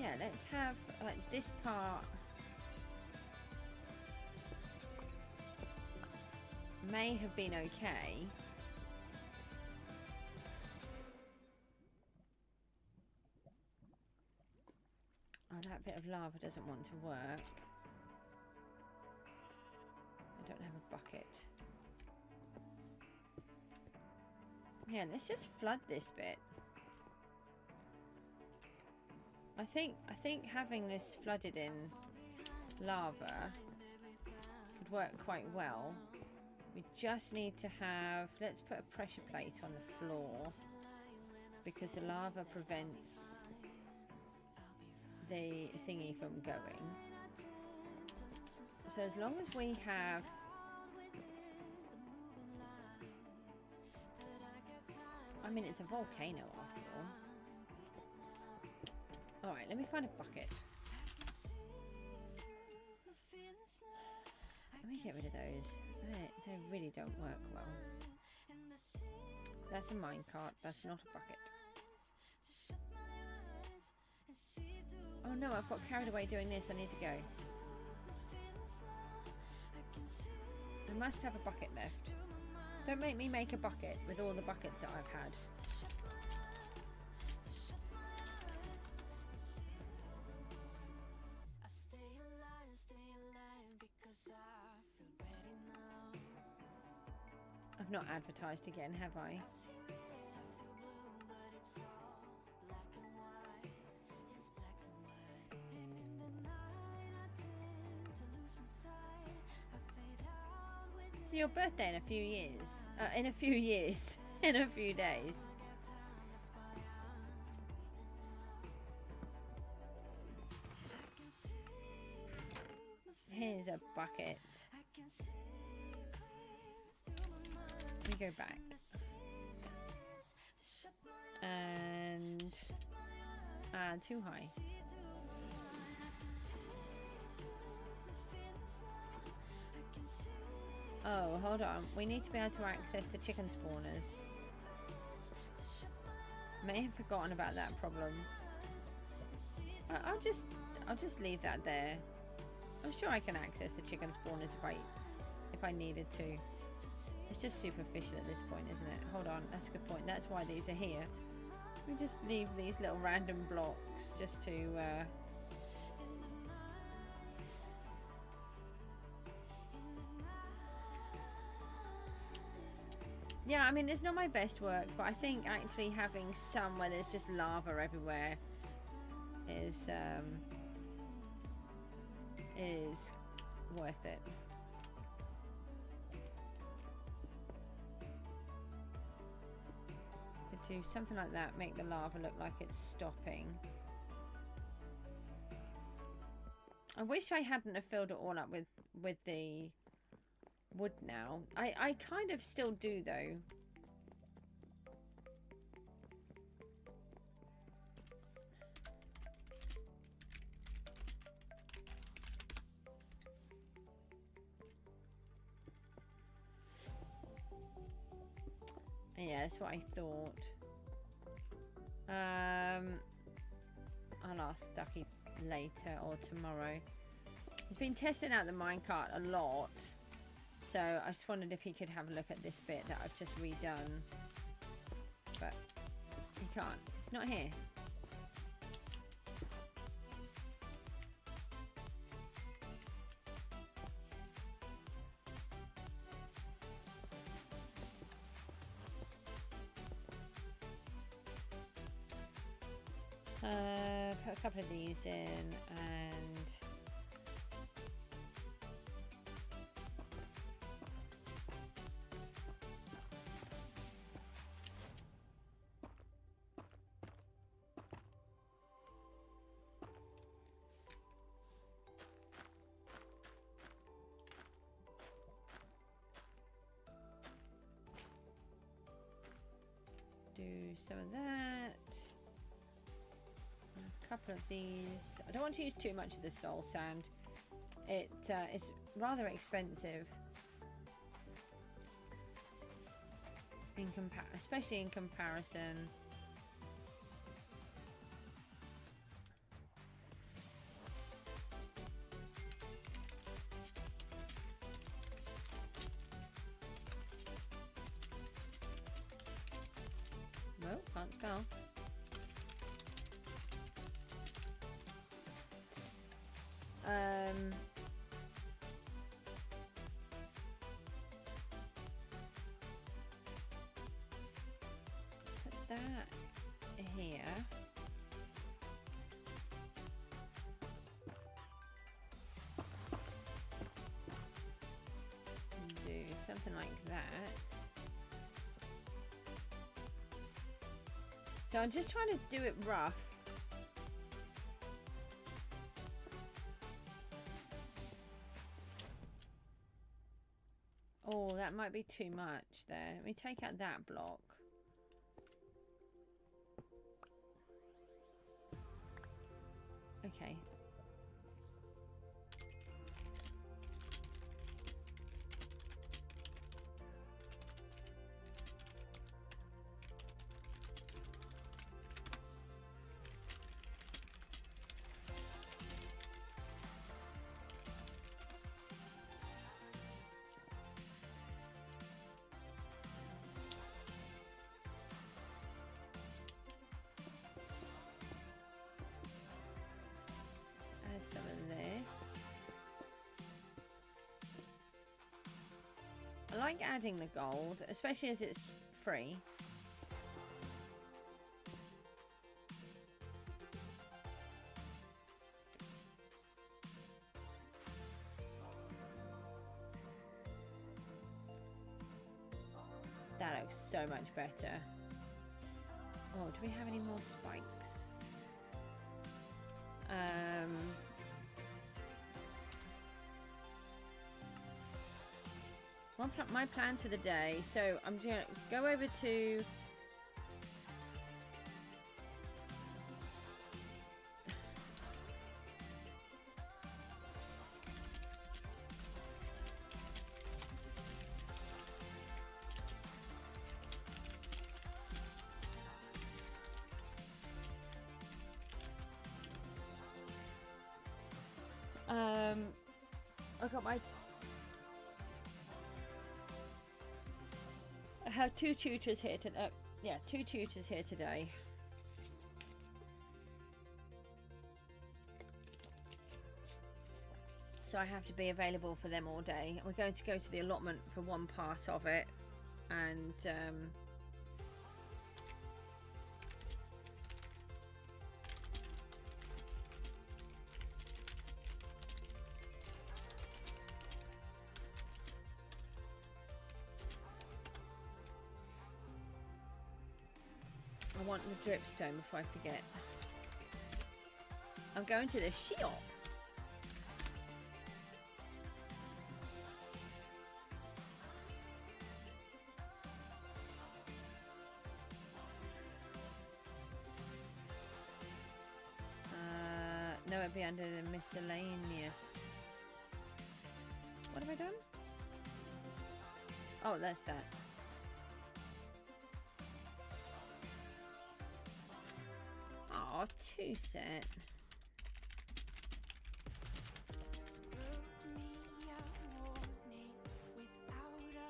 Yeah, let's have like this part may have been okay. Oh, that bit of lava doesn't want to work. bucket. Yeah, let's just flood this bit. I think having this flooded in lava could work quite well. We just need to have, let's put a pressure plate on the floor because the lava prevents the thingy from going. So as long as we have I mean, it's a volcano after all. Alright, let me find a bucket. Let me get rid of those. They really don't work well. That's a minecart. That's not a bucket. Oh no, I've got carried away doing this. I need to go. I must have a bucket left. Don't make me make a bucket with all the buckets that I've had. I've not advertised again, have I? It's your birthday in a few years. In a few years. In a few days. Here's a bucket. Let me go back. And too high. Oh, hold on. We need to be able to access the chicken spawners. May have forgotten about that problem. I'll just leave that there. I'm sure I can access the chicken spawners if I needed to. It's just superficial at this point, isn't it? Hold on, that's a good point. That's why these are here. We just leave these little random blocks just to yeah, I mean, it's not my best work, but I think actually having some where there's just lava everywhere is worth it. Could do something like that, make the lava look like it's stopping. I wish I hadn't have filled it all up with the wood now. I kind of still do though. Yeah, that's what I thought. I'll ask Ducky later or tomorrow. He's been testing out the minecart a lot. So I just wondered if he could have a look at this bit that I've just redone. But he can't. It's not here. Put a couple of these in and do some of that. A couple of these. I don't want to use too much of the soul sand. It's rather expensive, especially in comparison. No, can't spell. here. And do something like that. So I'm just trying to do it rough. Oh, that might be too much there. Let me take out that block. Okay. Some of this. I like adding the gold, especially as it's free. That looks so much better. Oh, do we have any more spikes? My plans for the day. So I'm going to go over to I have two tutors here today. Yeah, two tutors here today. So I have to be available for them all day. We're going to go to the allotment for one part of it, and I want the dripstone before I forget. I'm going to the shop. No, it'd be under the miscellaneous. What have I done? Oh, that's that. Oh, two set.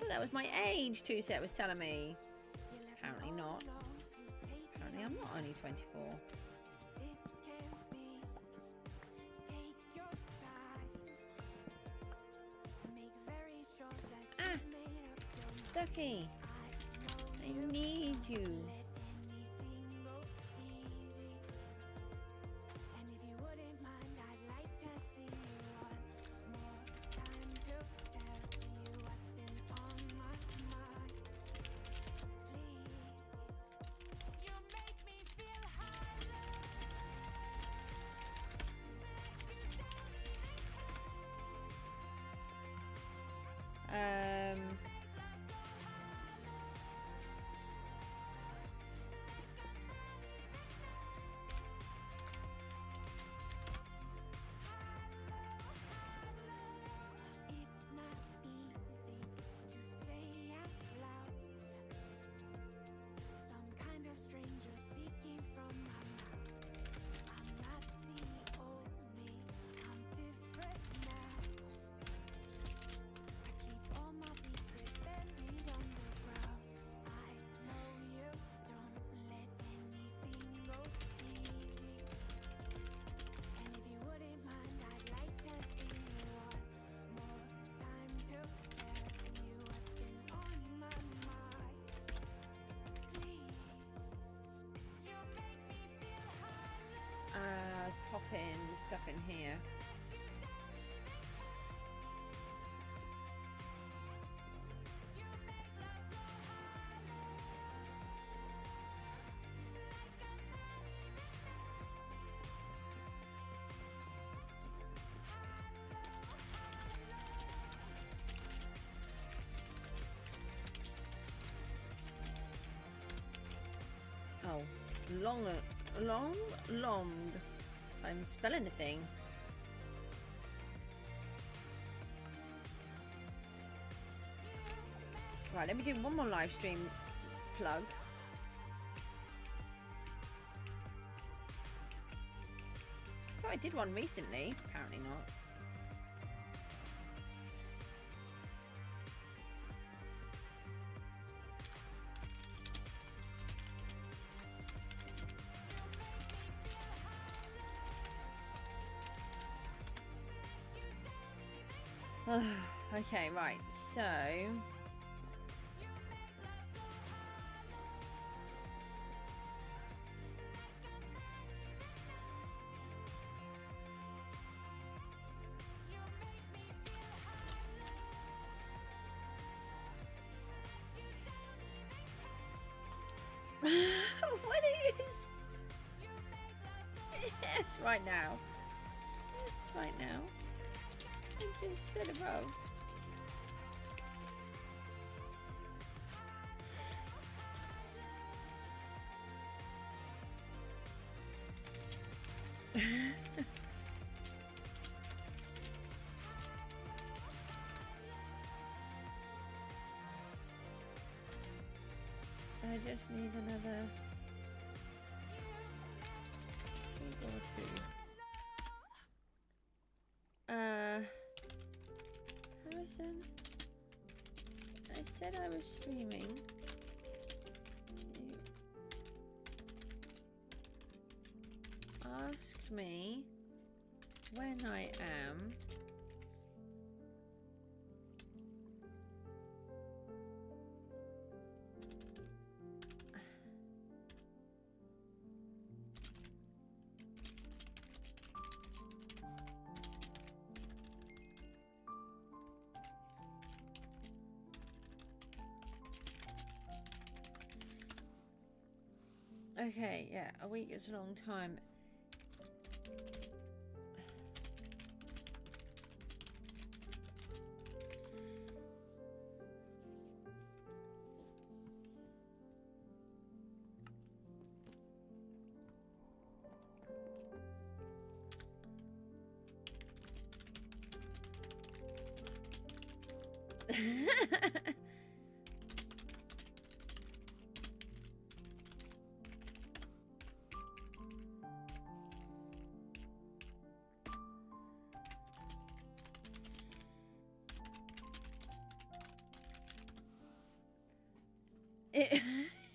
Oh, that was my age, two set was telling me. Apparently not. Apparently I'm not only 24. Ah! Ducky! I need you. in stuff in here. Oh, long. I'm spelling a thing. Right, let me do one more live stream plug. I thought I did one recently. Apparently not. Okay, right, so what are you? Yes, right now. Yes, right now. I just said above. I just need another thing or two. Harrison, I said I was streaming. You asked me when I am. Okay, yeah, a week is a long time.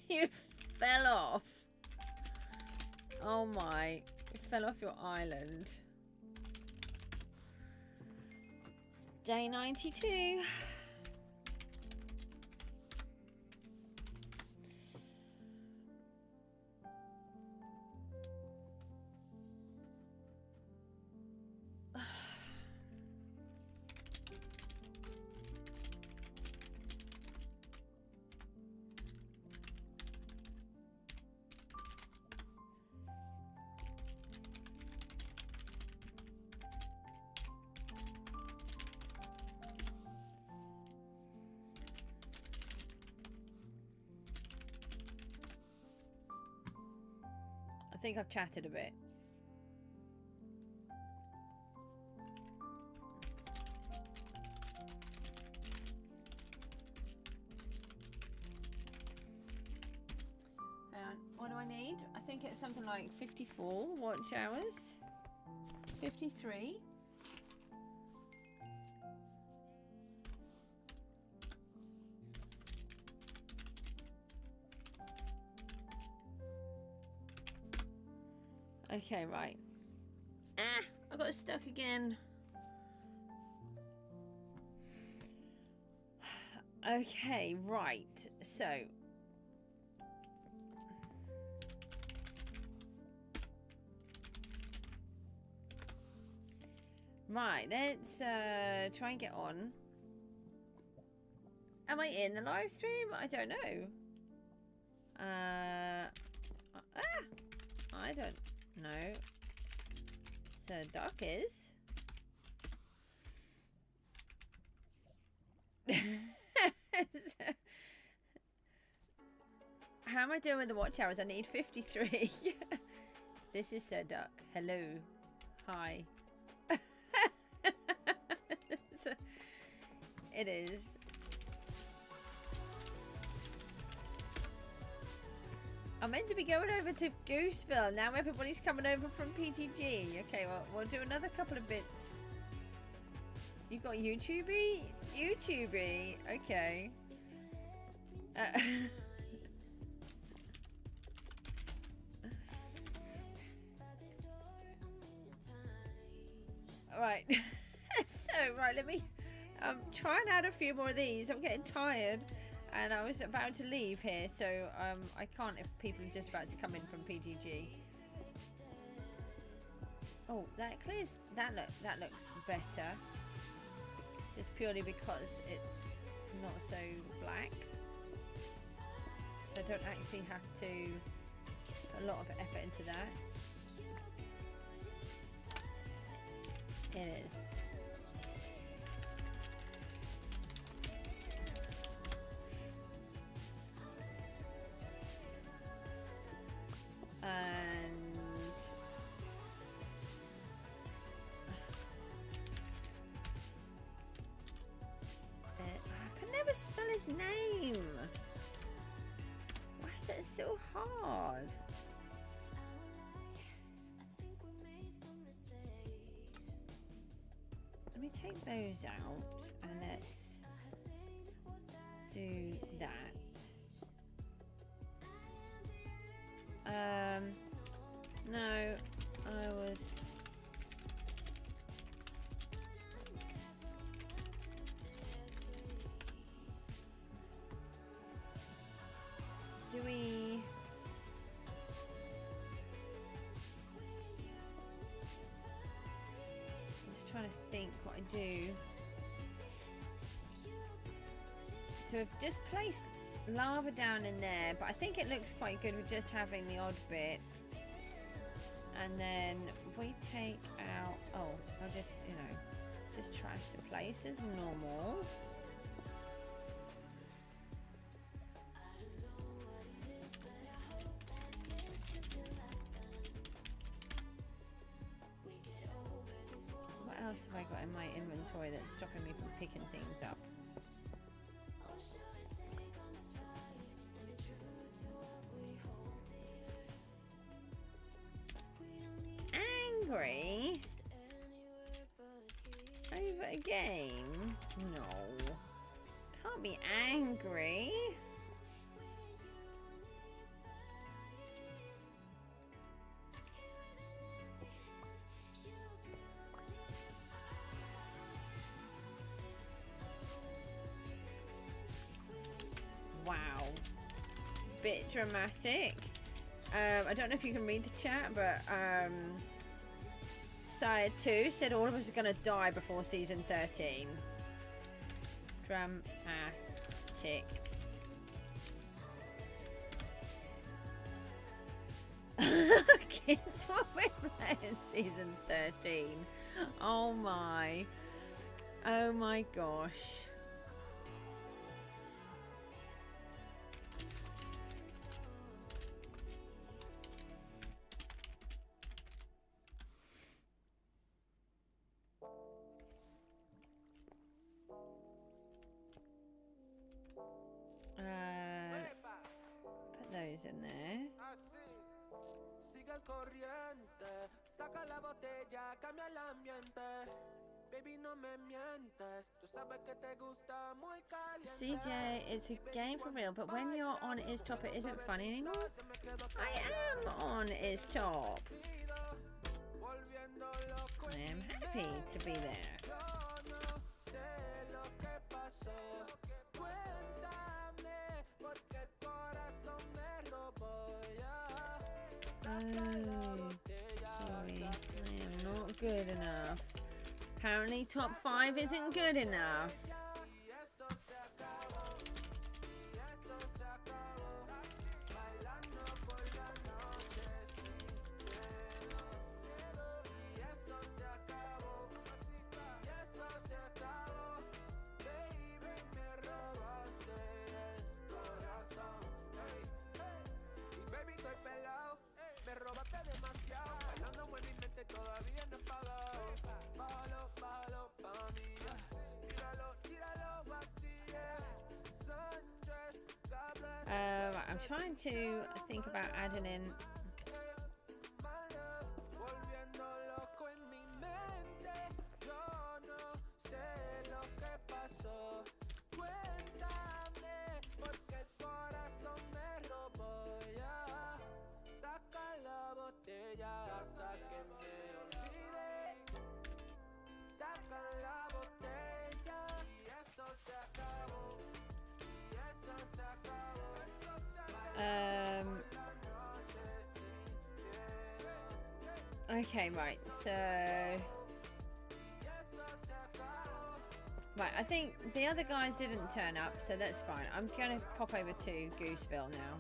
You fell off. Oh my, you fell off your island. Day 92. I think I've chatted a bit. What do I need? I think it's something like 54 watch hours. 53. Okay, right. Ah, I got stuck again. Okay, right. So Right, let's try and get on. Am I in the live stream? I don't know. I don't know. Sir Duck is. How am I doing with the watch hours? I need 53. This is Sir Duck. Hello. Hi. It is. I'm meant to be going over to Gooseville. Now everybody's coming over from PGG. Okay, well, we'll do another couple of bits. You've got YouTubey? YouTubey. Okay. Right. So, right, let me try and add a few more of these. I'm getting tired. And I was about to leave here, so I can't if people are just about to come in from PGG. Oh, that clears. That looks better. Just purely because it's not so black. So I don't actually have to put a lot of effort into that. It is. And I can never spell his name. Why is it so hard? Let me take those out and let's do that. No, I was... Do we... I'm just trying to think what I do. So I've just placed lava down in there, but I think it looks quite good with just having the odd bit. And then if we take out, oh, I'll just, you know, just trash the place as normal. What else have I got in my inventory that's stopping me from picking things up? Angry? Over again? No. Can't be angry. Wow. Bit dramatic. I don't know if you can read the chat, but Sire 2 said all of us are going to die before season 13. Dramatic. Kids will be playing season 13. Oh my. Oh my gosh. Put those in there. CJ, it's a game for real, but when you're on Is Top, it isn't funny anymore. I am on Is Top. I am happy to be there. Oh, sorry, I am not good enough. Apparently top 5 isn't good enough. I'm trying to think about adding in. Okay, right, so right, I think the other guys didn't turn up, so that's fine. I'm gonna pop over to Gooseville now.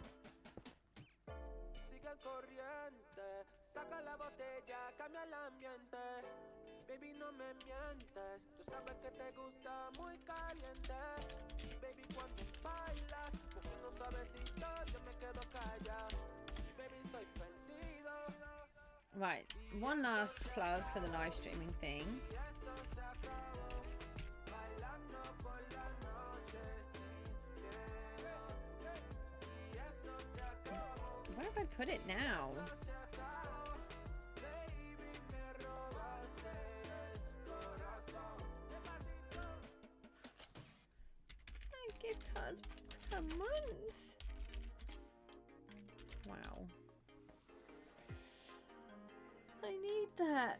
Baby, no me mientes, tú sabes que te gusta muy caliente. Baby, cuando bailas, moviendo suavecito, yo me quedo callado. Baby, estoy perdido. Right, one last plug for the live streaming thing. Where have I put it now? Gift cards per month. Wow. I need that.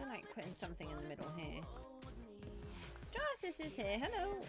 Like putting something in the middle here. Stratus is here. Hello.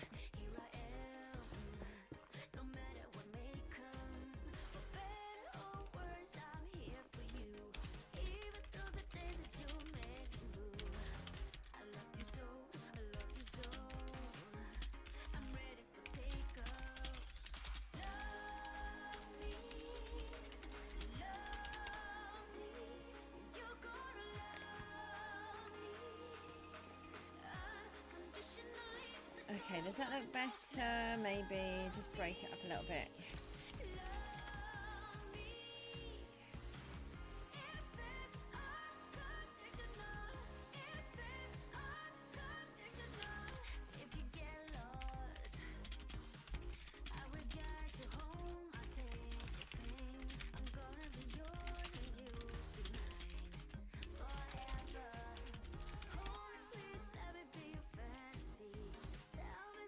Okay, does that look better? Maybe just break it up a little bit.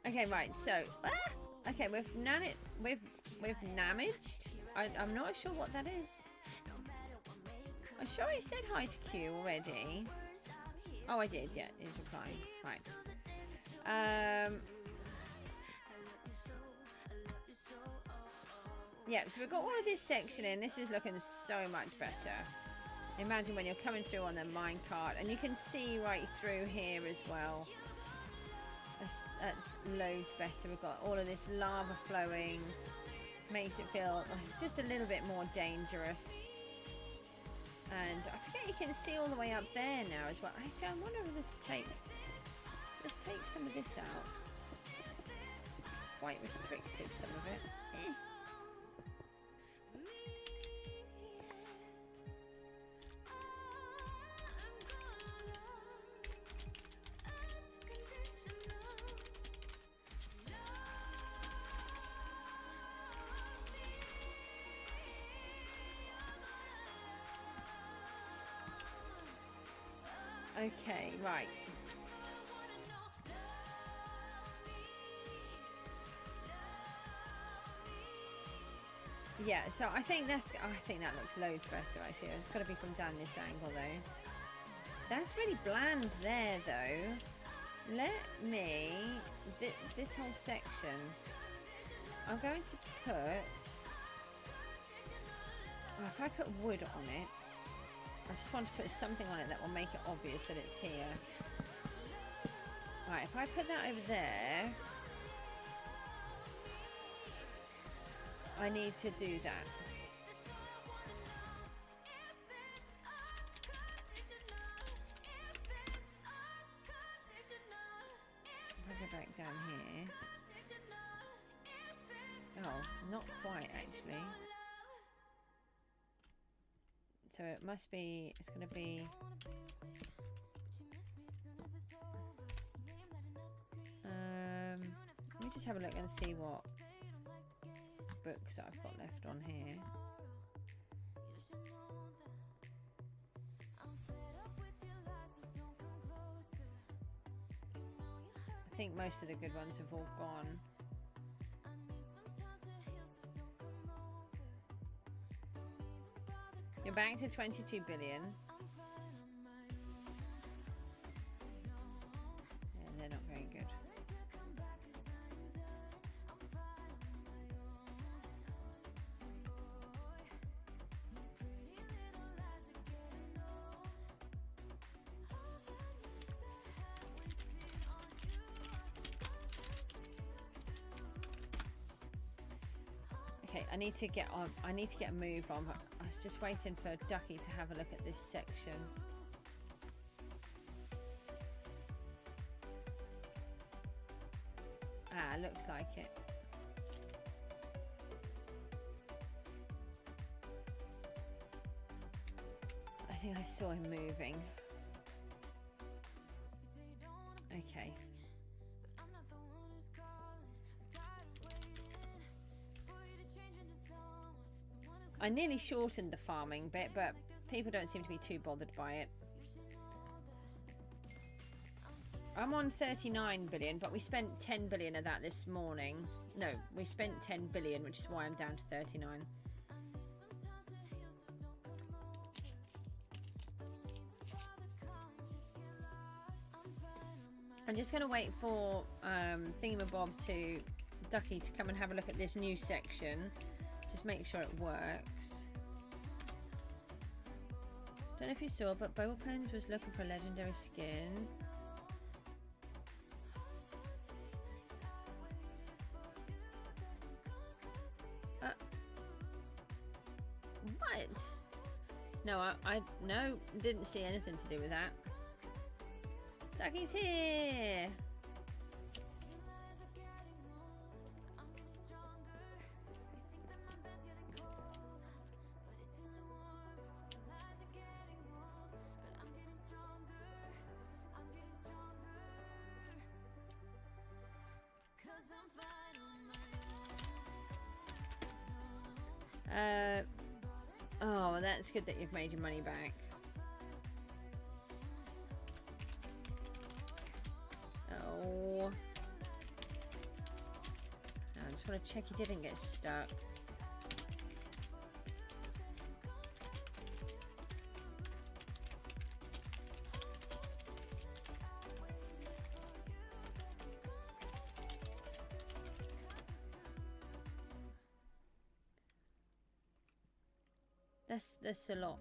Okay, right, so okay, we've namaged. I'm not sure what that is. I'm sure I said hi to Q already. Oh, I did, yeah, he's replying. Right. Yeah, so we've got all of this section in. This is looking so much better. Imagine when you're coming through on the minecart, and you can see right through here as well. That's loads better. We've got all of this lava flowing, makes it feel just a little bit more dangerous. And I forget you can see all the way up there now as well. Actually, I wonder whether to take, let's take some of this out. It's quite restrictive, some of it. Okay, right. Yeah, so I think that's. I think that looks loads better actually. It's got to be from down this angle though. That's really bland there though. Let me this whole section. I'm going to put. Oh, if I put wood on it, I just want to put something on it that will make it obvious that it's here. Right, if I put that over there. I need to do that. If I go back down here. Oh, not quite actually. So it must be, it's going to be... let me just have a look and see what books that I've got left on here. I think most of the good ones have all gone. You're back to 22 billion. Yeah, they're not very good. Okay, I need to get on. I need to get a move on. But I was just waiting for Ducky to have a look at this section. Ah, looks like it. I think I saw him moving. Okay. I nearly shortened the farming bit, but people don't seem to be too bothered by it. I'm on 39 billion, but we spent 10 billion of that this morning. No, we spent 10 billion, which is why I'm down to 39. I'm just going to wait for Thingamabob to Ducky to come and have a look at this new section. Just make sure it works. Don't know if you saw, but Bowpens was looking for a legendary skin. What? No, I no, didn't see anything to do with that. Ducky's here. Oh, that's good that you've made your money back. Oh. I just want to check you didn't get stuck. That's a lot.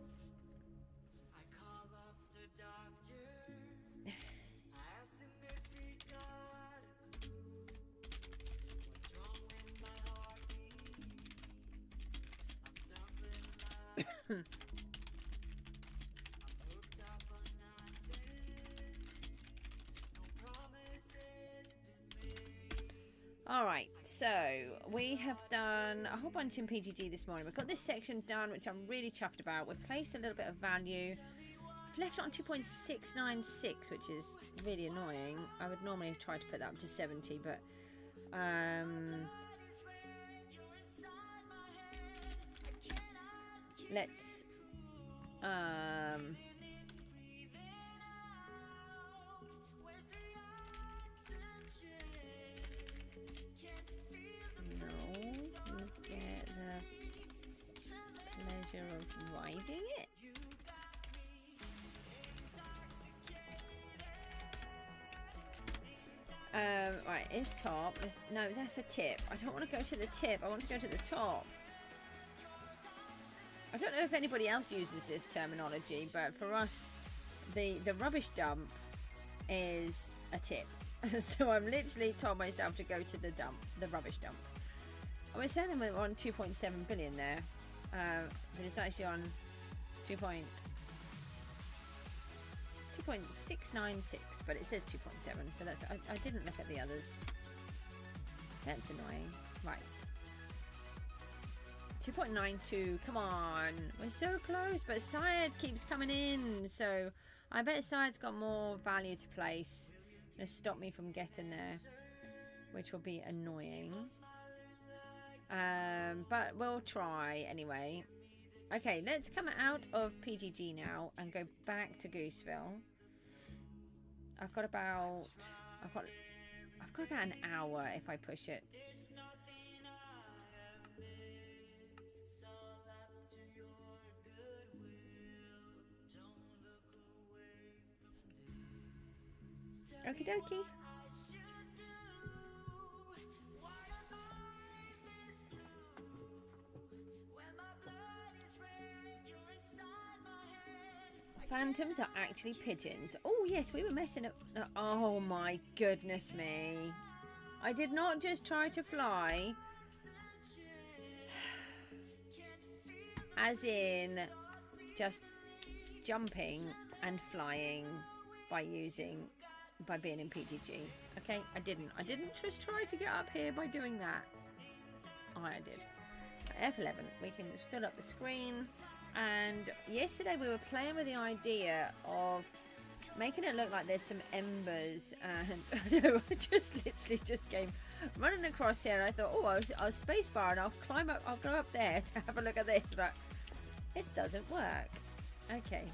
Alright, so we have done a whole bunch in PGG this morning. We've got this section done, which I'm really chuffed about. We've placed a little bit of value. I've left it on 2.696, which is really annoying. I would normally have tried to put that up to 70, but let's pleasure of riding it. Right, it's top. No, that's a tip. I don't want to go to the tip. I want to go to the top. I don't know if anybody else uses this terminology, but for us, the rubbish dump is a tip. So I'm literally told myself to go to the dump, the rubbish dump. I was saying we're on 2.7 billion there, but it's actually on 2.696, but it says 2.7, so that's, I didn't look at the others. That's annoying. Right. 2.92, come on. We're so close, but Syed keeps coming in, so I bet Syed's got more value to place to stop me from getting there, which will be annoying. But we'll try anyway. Okay, let's come out of PGG now and go back to Gooseville. I've got about an hour if I push it. Okie dokie. Phantoms are actually pigeons. Oh yes, we were messing up. Oh my goodness me. I did not just try to fly. As in just jumping and flying by being in PGG. Okay, I didn't just try to get up here by doing that. I did. F11, we can just fill up the screen. And yesterday we were playing with the idea of making it look like there's some embers, and I know I just literally just came running across here and I thought, oh, I'll space bar and I'll climb up, I'll go up there to have a look at this, but it doesn't work. Okay.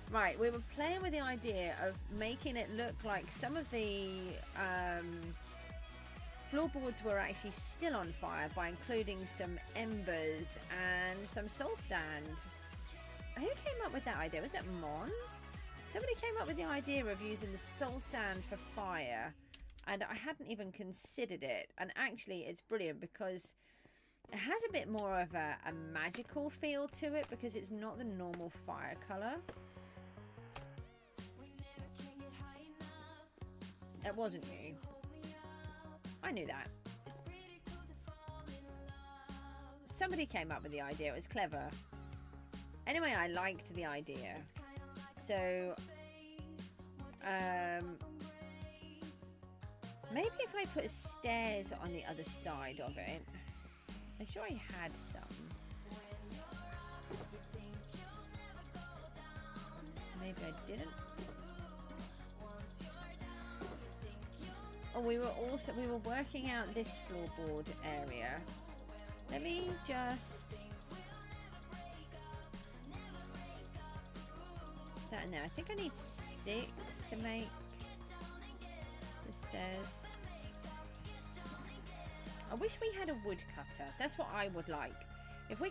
Right, we were playing with the idea of making it look like some of the floorboards were actually still on fire by including some embers and some soul sand. Who came up with that idea? Was that Mon? Somebody came up with the idea of using the soul sand for fire, and I hadn't even considered it. And actually it's brilliant because it has a bit more of a magical feel to it because it's not the normal fire colour. It wasn't you. I knew that. Somebody came up with the idea. It was clever. Anyway, I liked the idea. So, maybe if I put stairs on the other side of it. I'm sure I had some. Maybe I didn't. Oh, we were working out this floorboard area. Let me just that in there. I think I need 6 to make the stairs. I wish we had a woodcutter. That's what I would like. If I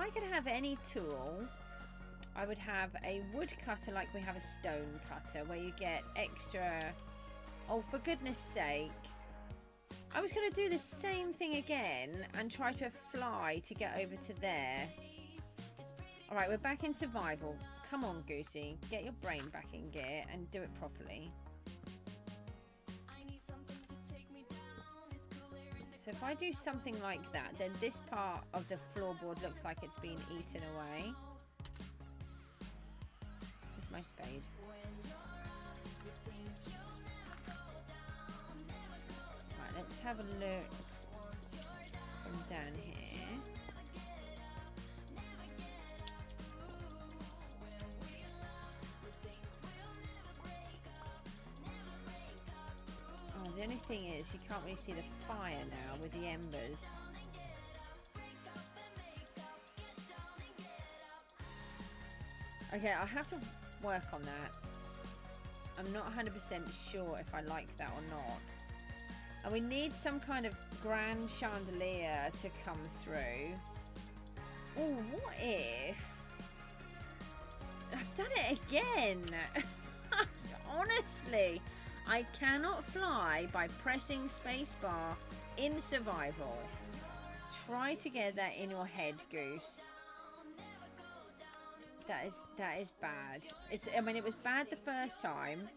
could have any tool, I would have a woodcutter like we have a stone cutter, where you get extra. Oh, for goodness sake. I was going to do the same thing again and try to fly to get over to there. Alright, we're back in survival. Come on, Goosey. Get your brain back in gear and do it properly. So if I do something like that, then this part of the floorboard looks like it's been eaten away. Here's my spade. Let's have a look from down here. Oh, the only thing is you can't really see the fire now with the embers. Okay, I'll have to work on that. I'm not 100% sure if I like that or not. And we need some kind of grand chandelier to come through. Oh, what if... I've done it again. Honestly, I cannot fly by pressing spacebar in survival. Try to get that in your head, Goose. That is bad. I mean, it was bad the first time.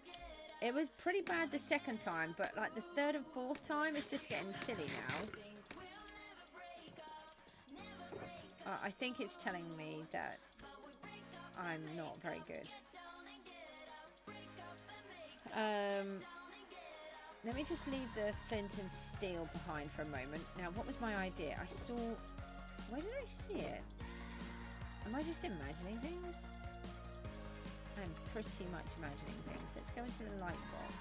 It was pretty bad the second time, but like the third and fourth time, it's just getting silly now. I think it's telling me that I'm not very good. Let me just leave the flint and steel behind for a moment. Now, what was my idea? I saw... Where did I see it? Am I just imagining things? I'm pretty much imagining things. Let's go into the light box.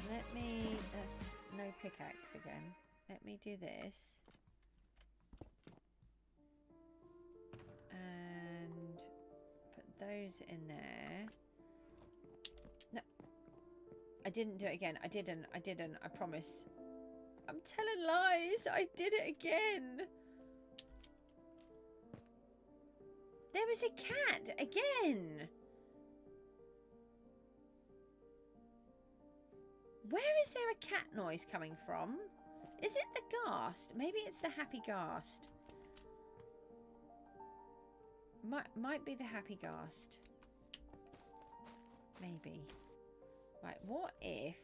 Let me... That's no pickaxe again. Let me do this. And put those in there. No. I didn't do it again. I didn't. I promise. I'm telling lies. I did it again. There was a cat again. Where is there a cat noise coming from? Is it the ghast? Maybe it's the happy ghast. Might be the happy ghast. Maybe. Right, what if...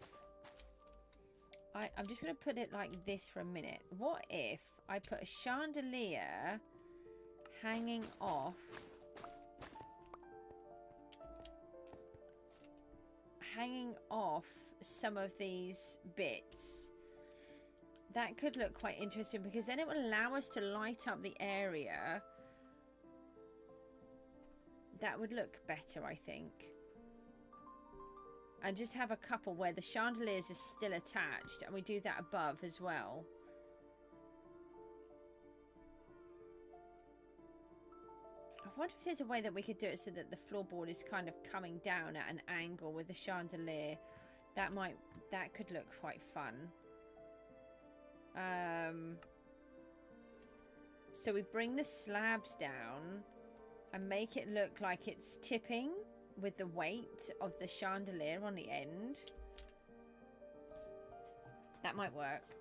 I'm just going to put it like this for a minute. What if I put a chandelier hanging off... some of these bits? That could look quite interesting, because then it will allow us to light up the area. That would look better, I think. And just have a couple where the chandeliers are still attached, and we do that above as well. I wonder if there's a way that we could do it so that the floorboard is kind of coming down at an angle with the chandelier. That could look quite fun. So we bring the slabs down and make it look like it's tipping with the weight of the chandelier on the end. That might work.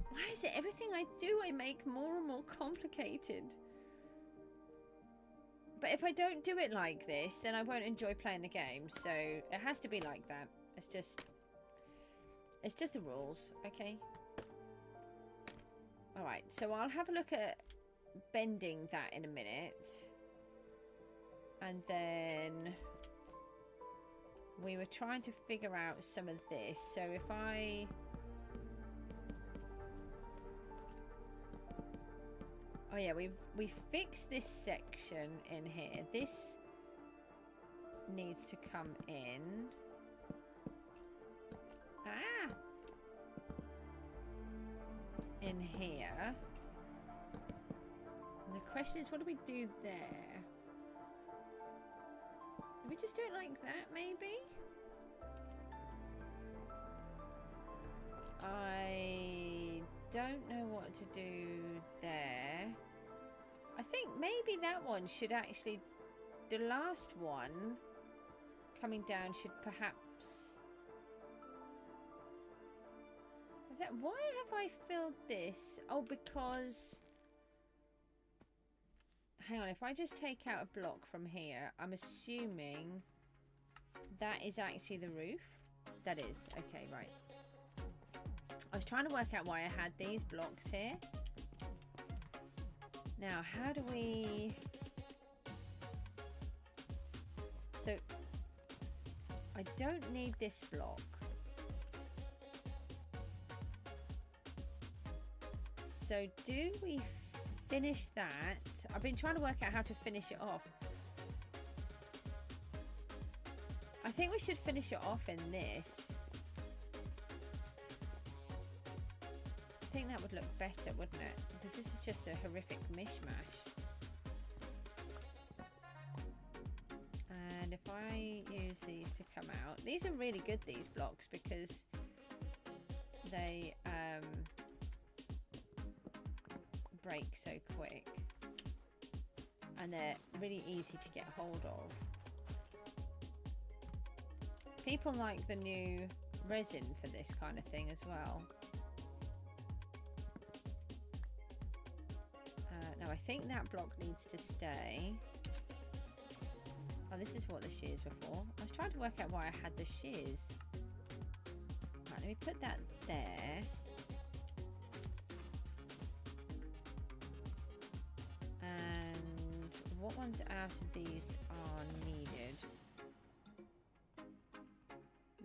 Why is it everything I do I make more and more complicated? But if I don't do it like this, then I won't enjoy playing the game. So it has to be like that. It's just the rules, okay? Alright, so I'll have a look at bending that in a minute. And then we were trying to figure out some of this. So if I... Oh yeah, we fixed this section in here. This needs to come in. Ah! In here. And the question is, what do we do there? Do we just do it like that, maybe? I don't know what to do there. I think maybe that one should actually... The last one coming down should perhaps... Why have I filled this? Oh, because... Hang on, if I just take out a block from here, I'm assuming that is actually the roof. That is. Okay, right. I was trying to work out why I had these blocks here. Now, how do we... So, I don't need this block. So, do we finish that? I've been trying to work out how to finish it off. I think we should finish it off in this. I think that would look better, wouldn't it? Because this is just a horrific mishmash. And if I I use these to come out, these are really good, these blocks, because they break so quick and they're really easy to get hold of. People like the new resin for this kind of thing as well. Now I think that block needs to stay. Oh, this is what the shears were for. I was trying to work out why I had the shears. Right, let me put that there. And what ones out of these are needed?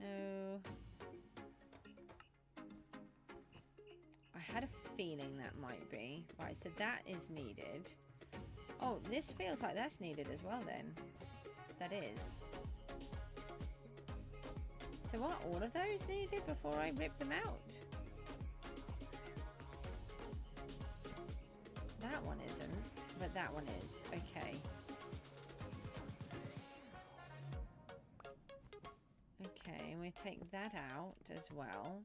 No. I had a feeling that might be. Right, so that is needed. Oh, this feels like that's needed as well then. That is. So are all of those needed before I rip them out? That one isn't, but that one is. Okay. Okay, and we take that out as well.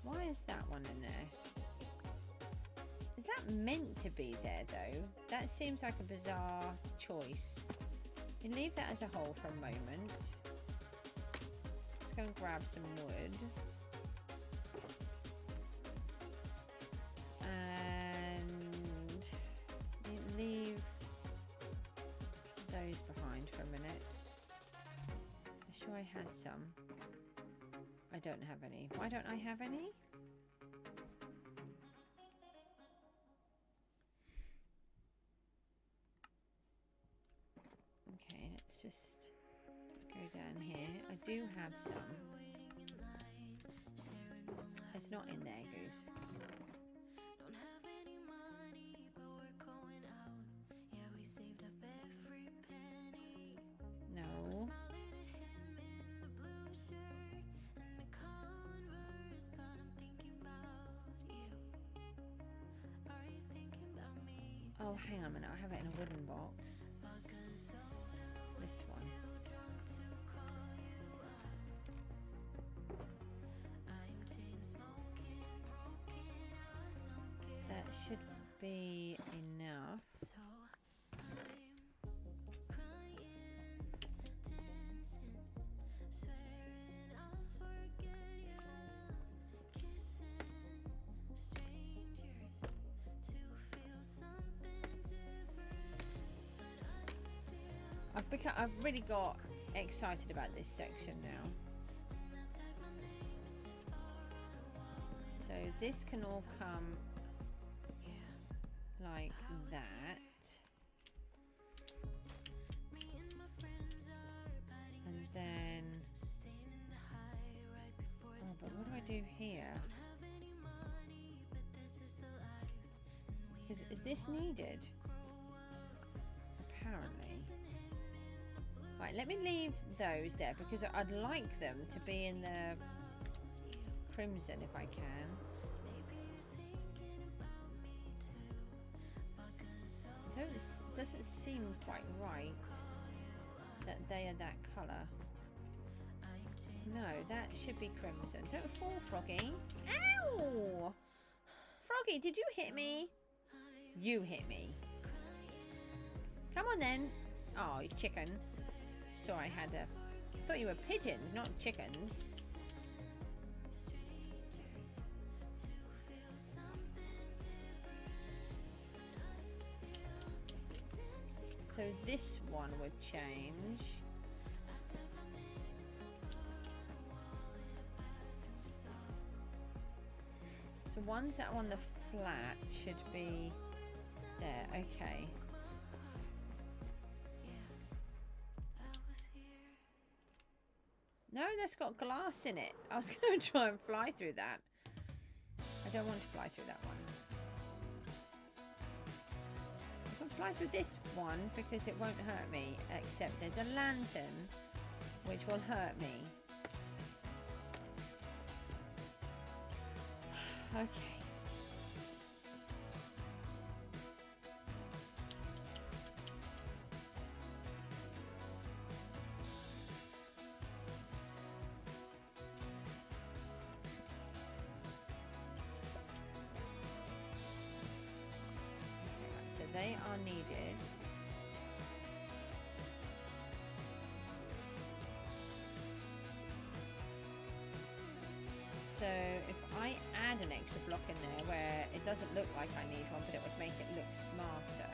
Why is that one in there? Is that meant to be there though? That seems like a bizarre choice. You leave that as a hole for a moment. Let's go and grab some wood. And leave those behind for a minute. I'm sure I had some. I don't have any. Why don't I have any? Okay, let's just go down here. I do have some. It's not in there, Goose. No. Oh, hang on a minute. I have it in a wooden box. This one. That should be enough. I've really got excited about this section now. So this can all come like that. And then... Oh, but what do I do here? Is this needed? Apparently. Right, let me leave those there because I'd like them to be in the crimson if I can. Doesn't seem quite right that they are that colour. No, that should be crimson. Don't fall, Froggy. Ow! Froggy, did you hit me? You hit me. Come on then. Oh, you chicken. Sorry, I thought you were pigeons, not chickens. So this one would change. So ones that are on the flat should be there. Okay. No, that's got glass in it. I was going to try and fly through that. I don't want to fly through that one. I can fly through this one because it won't hurt me, except there's a lantern which will hurt me. Okay. So they are needed. So if I add an extra block in there where it doesn't look like I need one, but it would make it look smarter.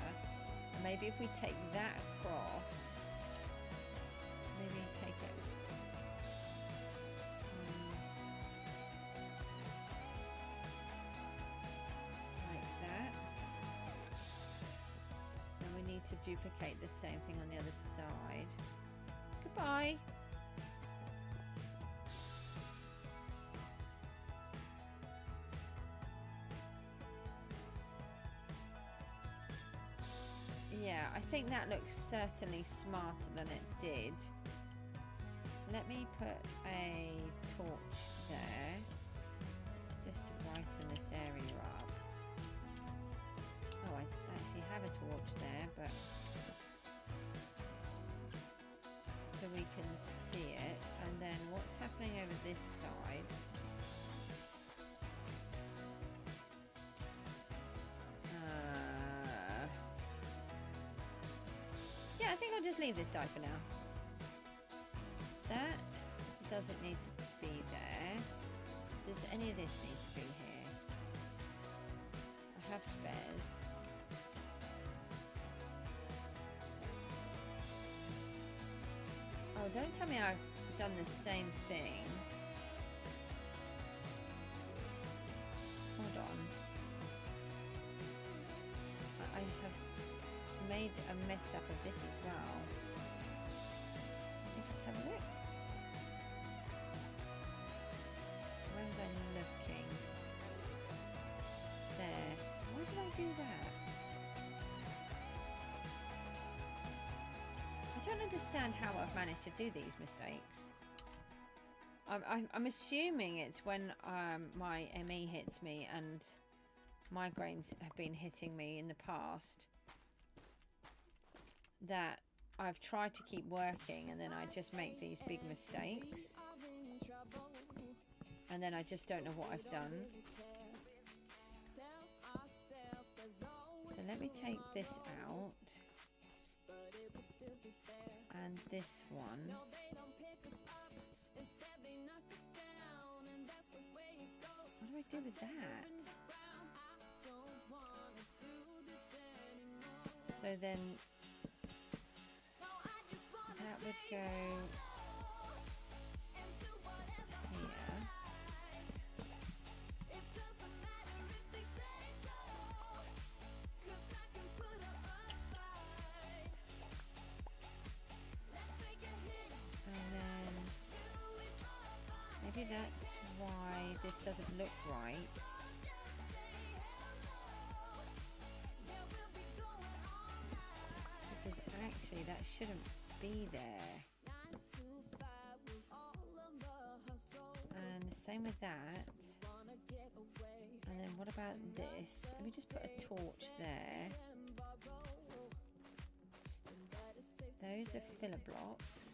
Maybe if we take that across, maybe take it. Like that. And we need to duplicate the same thing on the other side. Goodbye. Yeah, I think that looks certainly smarter than it did. Let me put a torch there, just to brighten this area up. Oh, I actually have a torch there, but so we can see it. And then what's happening over this side? I think I'll just leave this side for now. That doesn't need to be there. Does any of this need to be here? I have spares. Oh, don't tell me I've done the same thing. Hold on. I have made a mess up of this as well. Let me just have a look. Where was I looking? There. Why did I do that? I don't understand how I've managed to do these mistakes. I'm assuming it's when my ME hits me and migraines have been hitting me in the past, that I've tried to keep working and then I just make these big mistakes and then I just don't know what I've done. So let me take this out and this one. What do I do with that? So then that would go here. And then maybe that's why this doesn't look right. Because actually that shouldn't be there. And same with that. And then what about this? Let me just put a torch there. Those are filler blocks.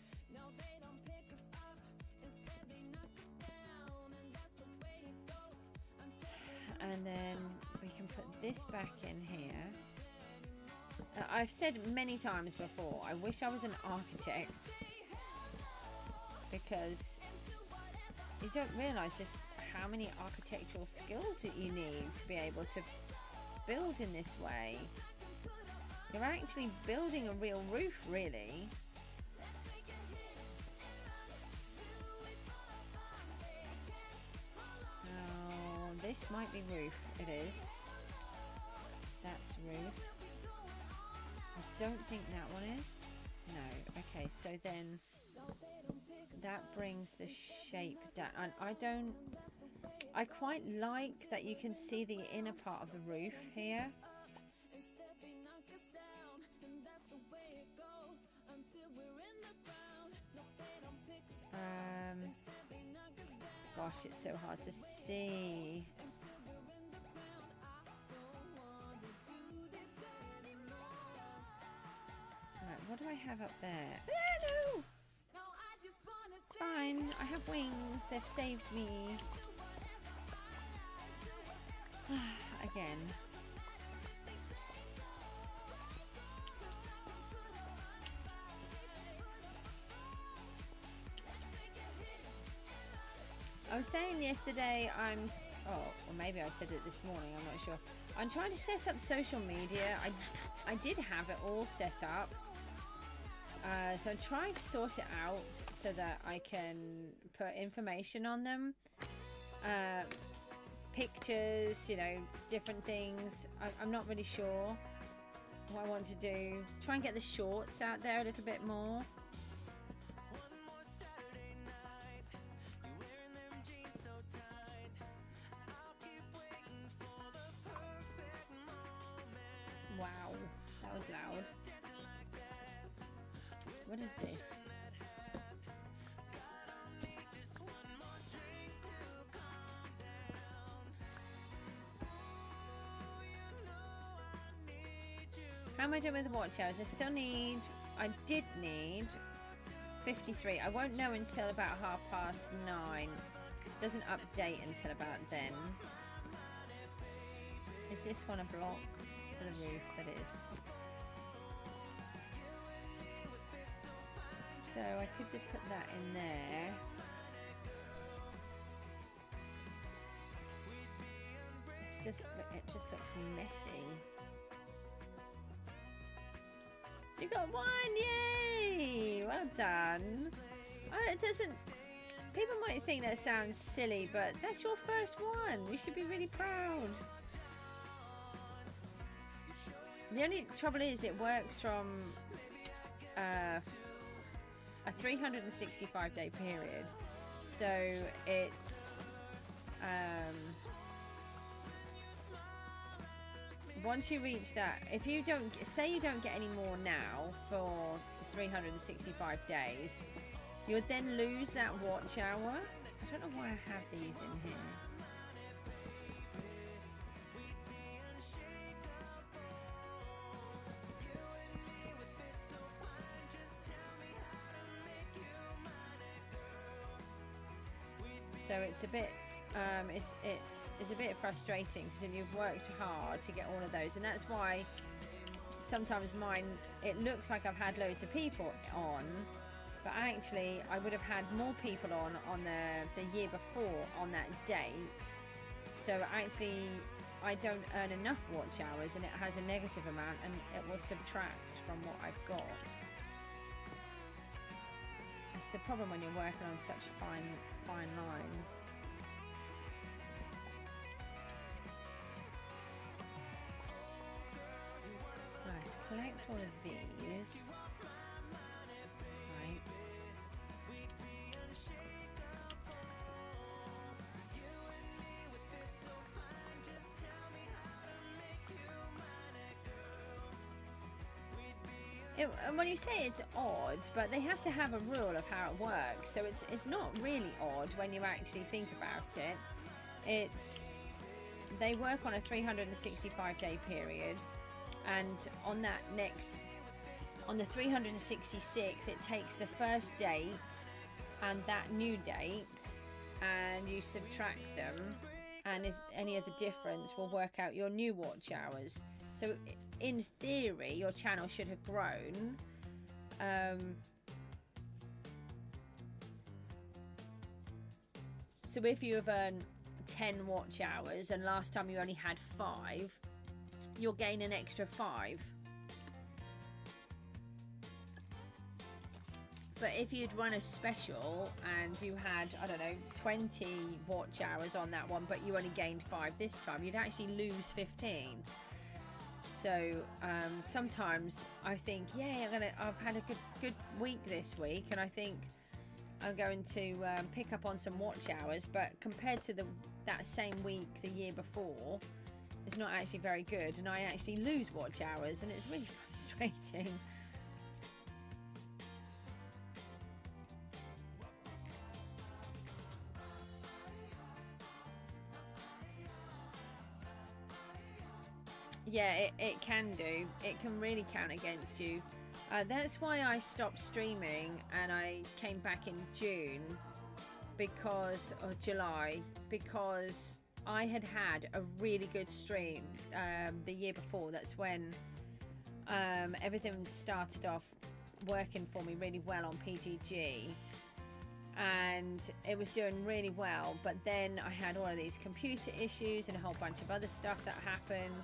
And then we can put this back in here. I've said many times before, I wish I was an architect, because you don't realise just how many architectural skills that you need to be able to build in this way. You're actually building a real roof, really. Oh, this might be roof. It is. That's roof. I don't think that one is. No. Okay, so then that brings the shape down. And I quite like that you can see the inner part of the roof here. gosh, it's so hard to see. Right, what do I have up there? Ah, no! It's fine. I have wings. They've saved me. Again. I was saying yesterday or maybe I said it this morning, I'm not sure. I'm trying to set up social media. I did have it all set up. So I'm trying to sort it out so that I can put information on them. Pictures, you know, different things. I'm not really sure what I want to do. Try and get the shorts out there a little bit more. Wow, that was loud. What is this? How am I doing with the watch hours? I did need 53. I won't know until about 9:30. Doesn't update until about then. Is this one a block for the roof? That is. So I could just put that in there. It just looks messy. You got one, yay! Well done. Oh, it doesn't. People might think that sounds silly, but that's your first one. You should be really proud. The only trouble is it works from a 365-day period, so it's once you reach that, if you don't get any more now for 365 days, you'll then lose that watch hour. I don't know why I have these in here. So it's a bit, it's a bit frustrating because then you've worked hard to get all of those, and that's why sometimes mine, it looks like I've had loads of people on, but actually I would have had more people on the year before on that date. So actually I don't earn enough watch hours, and it has a negative amount, and it will subtract from what I've got. It's the problem when you're working on such fine lines. Nice. Collect all of these. Right. And when you say it's odd, but they have to have a rule of how it works, so it's not really odd when you actually think about it. They work on a 365-day period, and on the 366th, it takes the first date and that new date, and you subtract them, and if any of the difference will work out your new watch hours. So in theory, your channel should have grown. So if you have earned 10 watch hours and last time you only had 5, you'll gain an extra 5. But if you'd run a special and you had, I don't know, 20 watch hours on that one, but you only gained 5 this time, you'd actually lose 15. So sometimes I think, yeah, I've had a good week this week, and I think I'm going to pick up on some watch hours, but compared to that same week the year before, it's not actually very good, and I actually lose watch hours, and it's really frustrating. Yeah, it can do. It can really count against you. That's why I stopped streaming and I came back in June because, or July, because I had a really good stream the year before. That's when everything started off working for me really well on PGG. And it was doing really well, but then I had all of these computer issues and a whole bunch of other stuff that happened.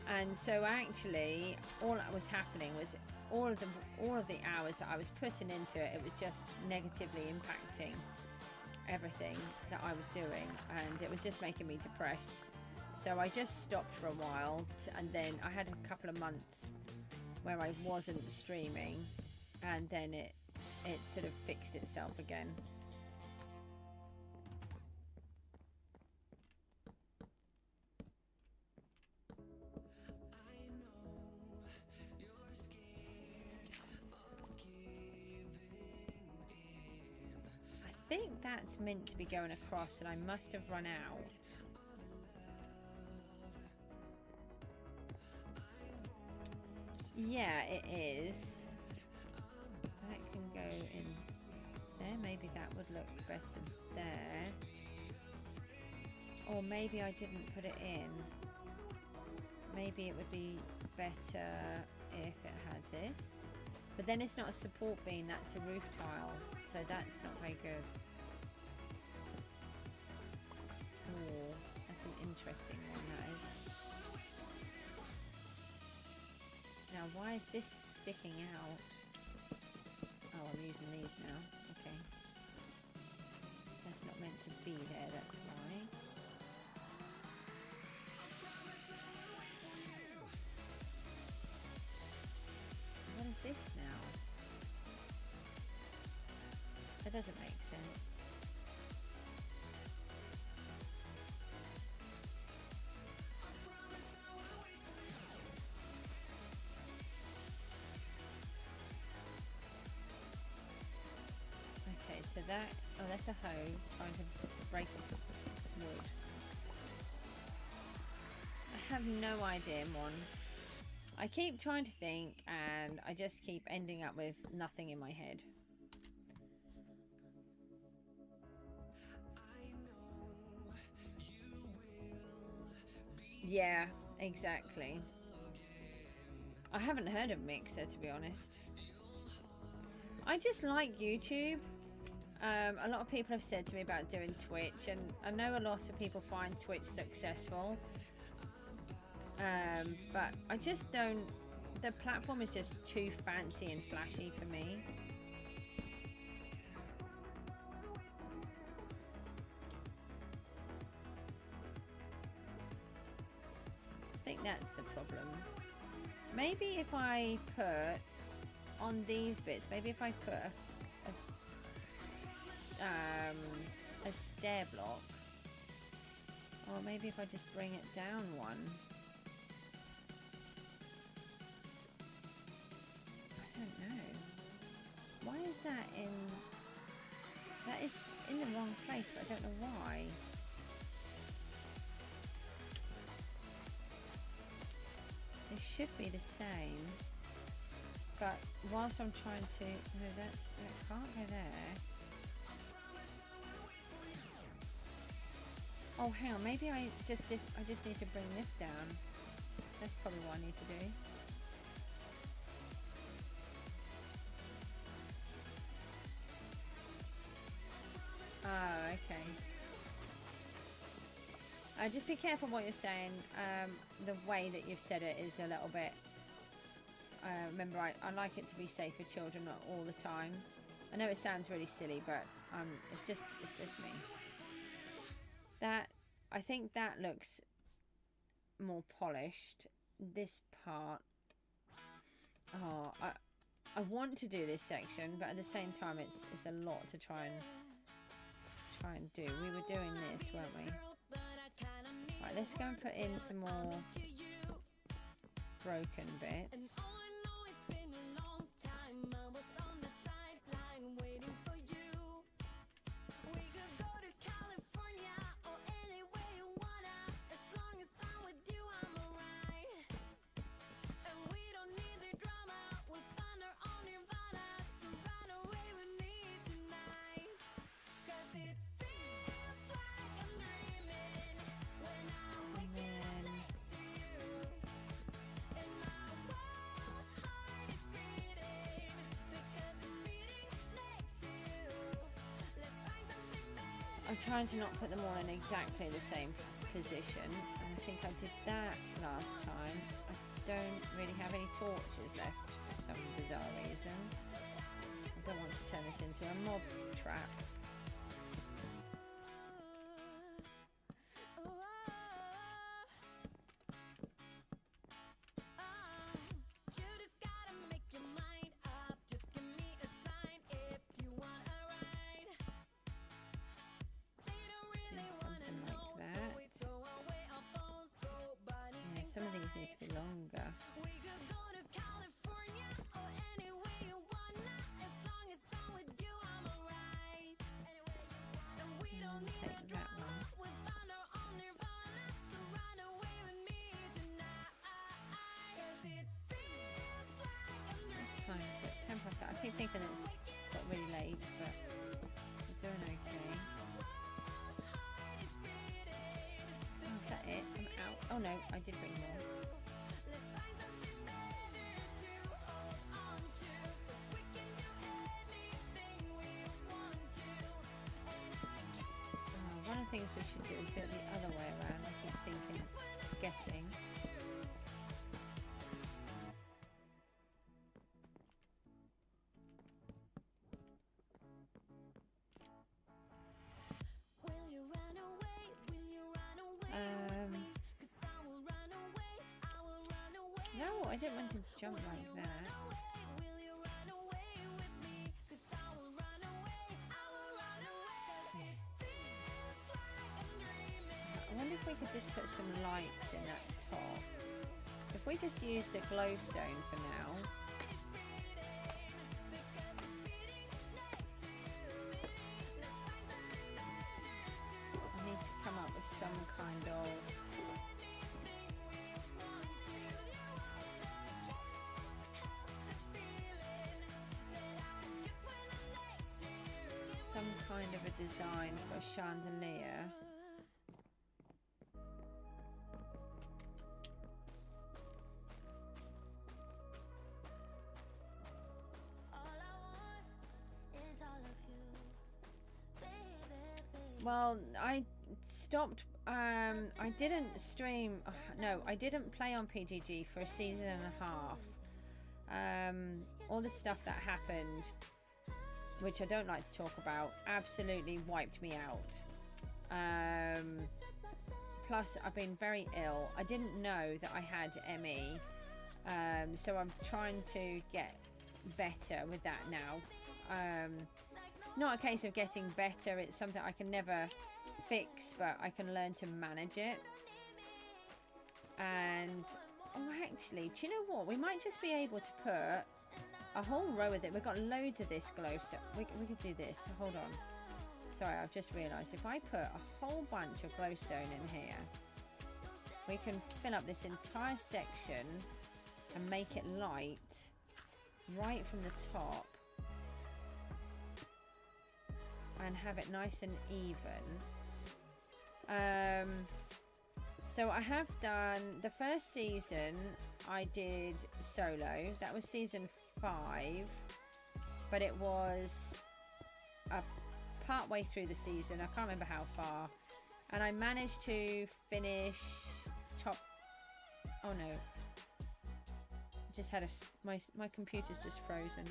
And so actually all that was happening was all of the hours that I was putting into it, it was just negatively impacting everything that I was doing, and it was just making me depressed. So I just stopped for a while and then I had a couple of months where I wasn't streaming, and then it sort of fixed itself again. I think that's meant to be going across and I must have run out. Yeah, it is. That can go in there. Maybe that would look better there. Or maybe I didn't put it in. Maybe it would be better if it had this. But then it's not a support beam, that's a roof tile. So that's not very good. Oh, that's an interesting one, that is. Now, why is this sticking out? Oh, I'm using these now. Okay. That's not meant to be there, that's why. What is this now? That doesn't make sense. Okay, so that, oh, that's a hoe trying to break up wood. I have no idea, Mon. I keep trying to think and I just keep ending up with nothing in my head. Yeah, exactly. I haven't heard of Mixer, to be honest. I just like YouTube. A lot of people have said to me about doing Twitch, and I know a lot of people find Twitch successful. But I just don't, the platform is just too fancy and flashy for me. I think that's the problem. Maybe if I put on these bits, maybe if I put a stair block, or maybe if I just bring it down one. I don't know. Why is that in... That is in the wrong place, but I don't know why. They should be the same. But whilst I'm trying to... No, that can't go there. Oh, hang on. Maybe I just need to bring this down. That's probably what I need to do. Oh, okay. Just be careful what you're saying. The way that you've said it is a little bit... remember, I like it to be safe for children, not all the time. I know it sounds really silly, but it's just me. That, I think that looks more polished. This part, oh, I want to do this section, but at the same time, it's a lot to try and do. We were doing this, weren't we? Right, let's go and put in some more broken bits. I'm trying to not put them all in exactly the same position. And I think I did that last time. I don't really have any torches left for some bizarre reason. I don't want to turn this into a mob trap. Some of these need to be longer. Take that one. What time is it? 10 past 8. I keep thinking it's got really late, but we're doing okay. Oh, is that it? I'm out. Oh no, I did bring more. Oh, one of the things we should do is do it the other way around. I keep thinking, getting. No, I didn't want to jump like that. I wonder if we could just put some lights in that top. If we just use the glowstone for now. I need to come up with some kind of of a design for a chandelier. Well, I stopped. I didn't stream. No, I didn't play on PGG for a season and a half. All the stuff that happened, which I don't like to talk about, absolutely wiped me out. Plus, I've been very ill. I didn't know that I had ME, so I'm trying to get better with that now. It's not a case of getting better, it's something I can never fix, but I can learn to manage it. And, oh actually, do you know what? We might just be able to put a whole row of it. We've got loads of this glow stuff. We could do this. Hold on. Sorry, I've just realised. If I put a whole bunch of glowstone in here, we can fill up this entire section and make it light right from the top. And have it nice and even. So I have done the first season. I did solo. That was season 5, but it was part way through the season. I can't remember how far, and I managed to finish top. Oh no! Just had my computer's just frozen.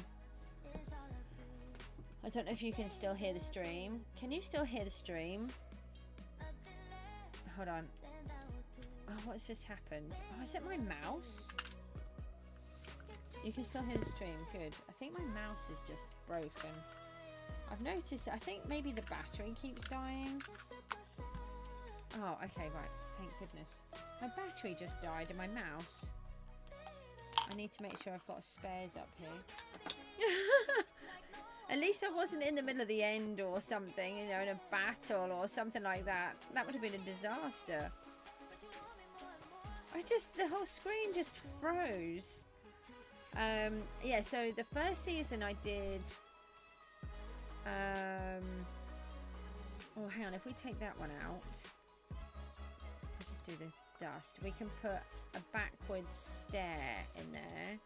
I don't know if you can still hear the stream. Can you still hear the stream? Hold on. Oh, what's just happened? Oh, is it my mouse? You can still hear the stream. Good. I think my mouse is just broken. I've noticed that. I think maybe the battery keeps dying. Oh, okay, right. Thank goodness. My battery just died and my mouse. I need to make sure I've got spares up here. At least I wasn't in the middle of the end or something, you know, in a battle or something like that. That would have been a disaster. The whole screen just froze. Yeah, so the first season I did... oh, hang on, if we take that one out, I'll just do the dust. We can put a backwards stair in there.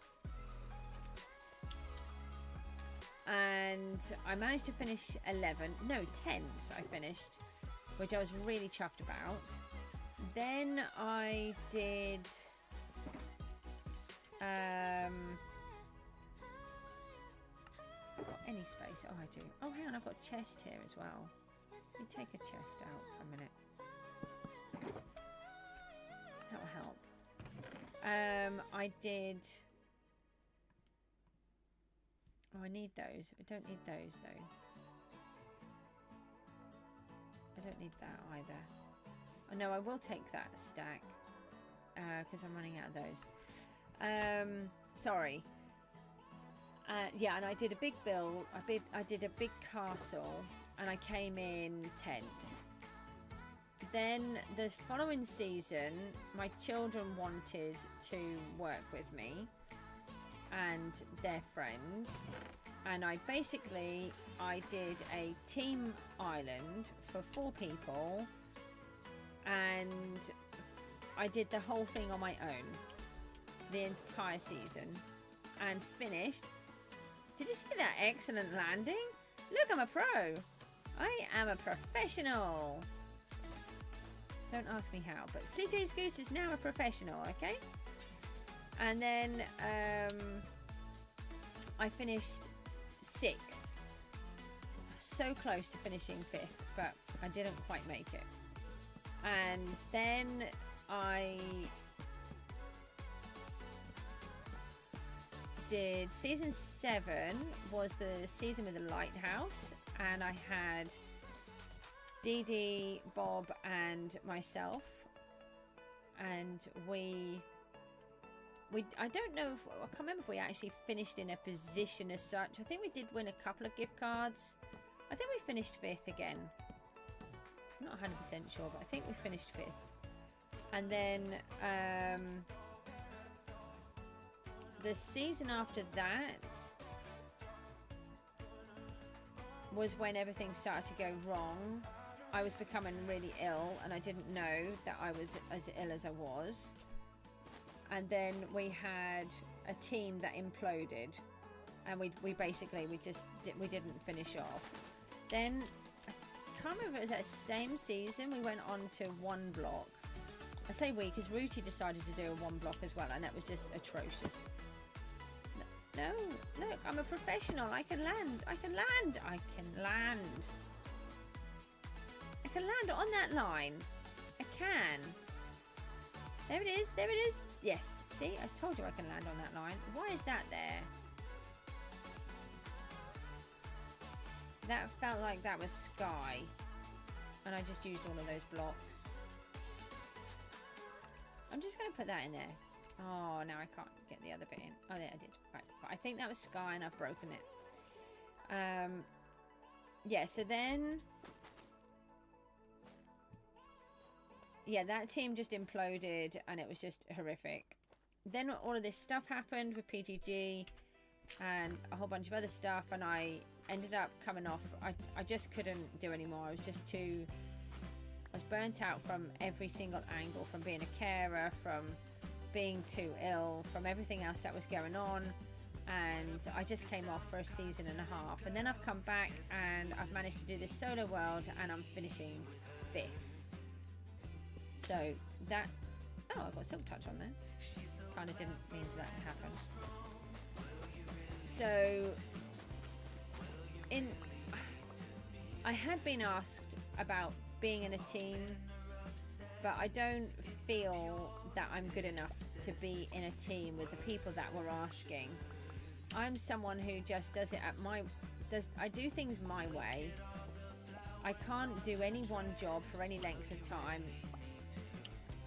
and I managed to finish 11, no 10th I finished, which I was really chuffed about. Then I did any space. Oh, I do. Oh, hang on, I've got a chest here as well. Let me take a chest out for a minute. That'll help. I did. Oh, I need those. I don't need those though. I don't need that either. Oh no, I will take that stack because I'm running out of those. Sorry. Yeah, and I did a big build. I did a big castle, and I came in 10th. Then the following season, my children wanted to work with me and their friend, and I did a team island for 4 people, and I did the whole thing on my own the entire season and finished. Did you see that excellent landing? Look, I'm a pro. I am a professional. Don't ask me how, but CJSGOOSE is now a professional, okay? And then I finished 6th. So close to finishing 5th, but I didn't quite make it. And then I did season 7 was the season with the lighthouse, and I had Dee Dee, Bob and myself, and I don't know if I can't remember if we actually finished in a position as such. I think we did win a couple of gift cards. I think we finished 5th again. I'm not 100% sure, but I think we finished 5th. And then the season after that was when everything started to go wrong. I was becoming really ill, and I didn't know that I was as ill as I was. And then we had a team that imploded, and we didn't finish off. Then I can't remember if it was that same season we went on to 1 block. I say we because Rooty decided to do a 1 block as well, and that was just atrocious. No, look, I'm a professional. I can land. I can land. I can land. I can land on that line. I can. There it is. There it is. Yes. See, I told you I can land on that line. Why is that there? That felt like that was sky. And I just used all of those blocks. I'm just going to put that in there. Oh, now I can't get the other bit in. Oh, there I did. Right. But I think that was sky, and I've broken it. Yeah, so then... yeah, that team just imploded, and it was just horrific. Then all of this stuff happened with PGG and a whole bunch of other stuff, and I ended up coming off. I just couldn't do anymore. I was just too... I was burnt out from every single angle, from being a carer, from being too ill, from everything else that was going on, and I just came off for a season and a half. And then I've come back, and I've managed to do this solo world, and I'm finishing 5th. So that... oh, I've got Silk Touch on there. Kind of didn't mean that to happen. So I had been asked about being in a team, but I don't feel that I'm good enough to be in a team with the people that were asking. I'm someone who just does it at I do things my way. I can't do any one job for any length of time.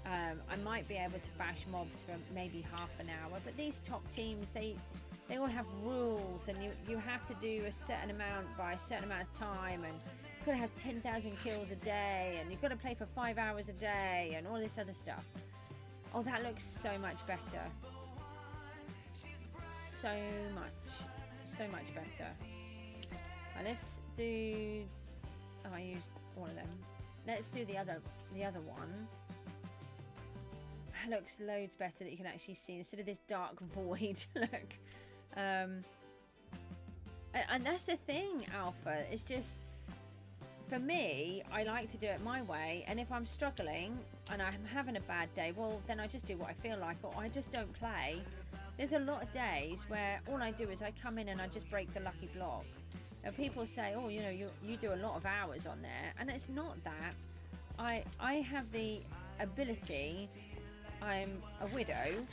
I might be able to bash mobs for maybe half an hour, but these top teams, they all have rules, and you have to do a certain amount by a certain amount of time, and you've got to have 10,000 kills a day, and you've got to play for 5 hours a day, and all this other stuff. Oh, that looks so much better. So much better. Right, let's do... oh, I used all of them. Let's do the other one. That looks loads better, that you can actually see instead of this dark void. Look. And that's the thing, Alpha. It's just, for me, I like to do it my way. And if I'm struggling and I'm having a bad day, well, then I just do what I feel like, or I just don't play. There's a lot of days where all I do is I come in and I just break the lucky block. And people say, oh, you know, you do a lot of hours on there. And it's not that. I have the ability. I'm a widow.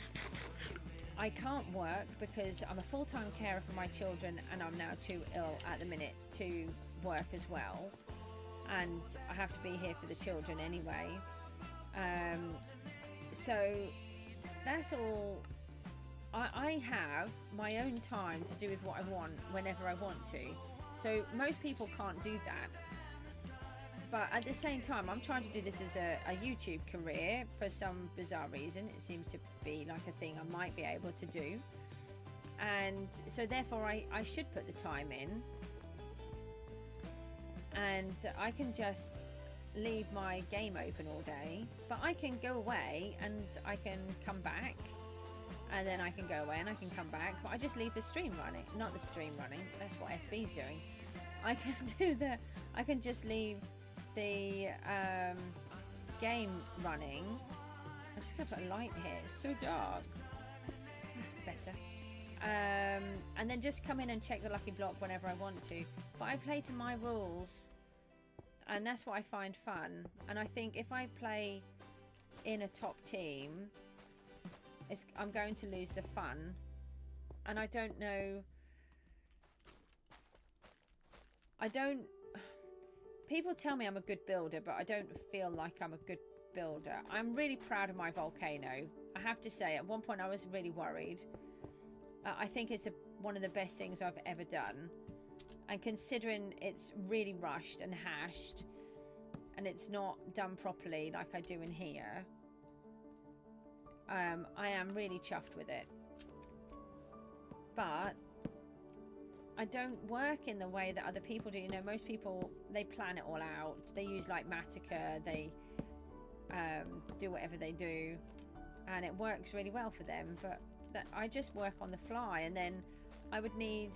I can't work because I'm a full-time carer for my children, and I'm now too ill at the minute to work as well. And I have to be here for the children anyway. So that's all. I have my own time to do with what I want whenever I want to. So most people can't do that. But at the same time, I'm trying to do this as a YouTube career for some bizarre reason. It seems to be like a thing I might be able to do. And so therefore I should put the time in. And I can just leave my game open all day. But I can go away and I can come back. And then I can go away and I can come back. But I just leave the stream running. Not the stream running. That's what SB's doing. I can just leave the game running. I'm just gonna put a light here. It's so dark. Better. And then just come in and check the lucky block whenever I want to. But I play to my rules, and that's what I find fun. And I think if I play in a top team, I'm going to lose the fun. And I don't know. People tell me I'm a good builder, but I don't feel like I'm a good builder. I'm really proud of my volcano. I have to say, at one point I was really worried. I think it's one of the best things I've ever done. And considering it's really rushed and hashed, and it's not done properly like I do in here, I am really chuffed with it. But I don't work in the way that other people do. You know, most people, they plan it all out. They use like Matica. They do whatever they do, and it works really well for them. But I just work on the fly, and then I would need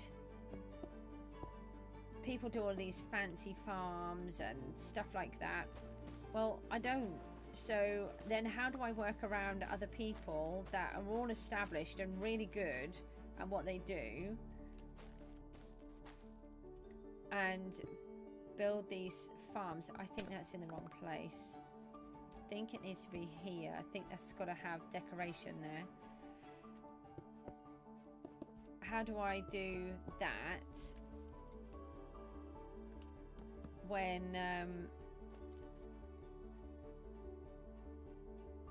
people do all these fancy farms and stuff like that. Well, I don't. So then how do I work around other people that are all established and really good at what they do, and build these farms? I think that's in the wrong place. I think it needs to be here. I think that's got to have decoration there. How do I do that when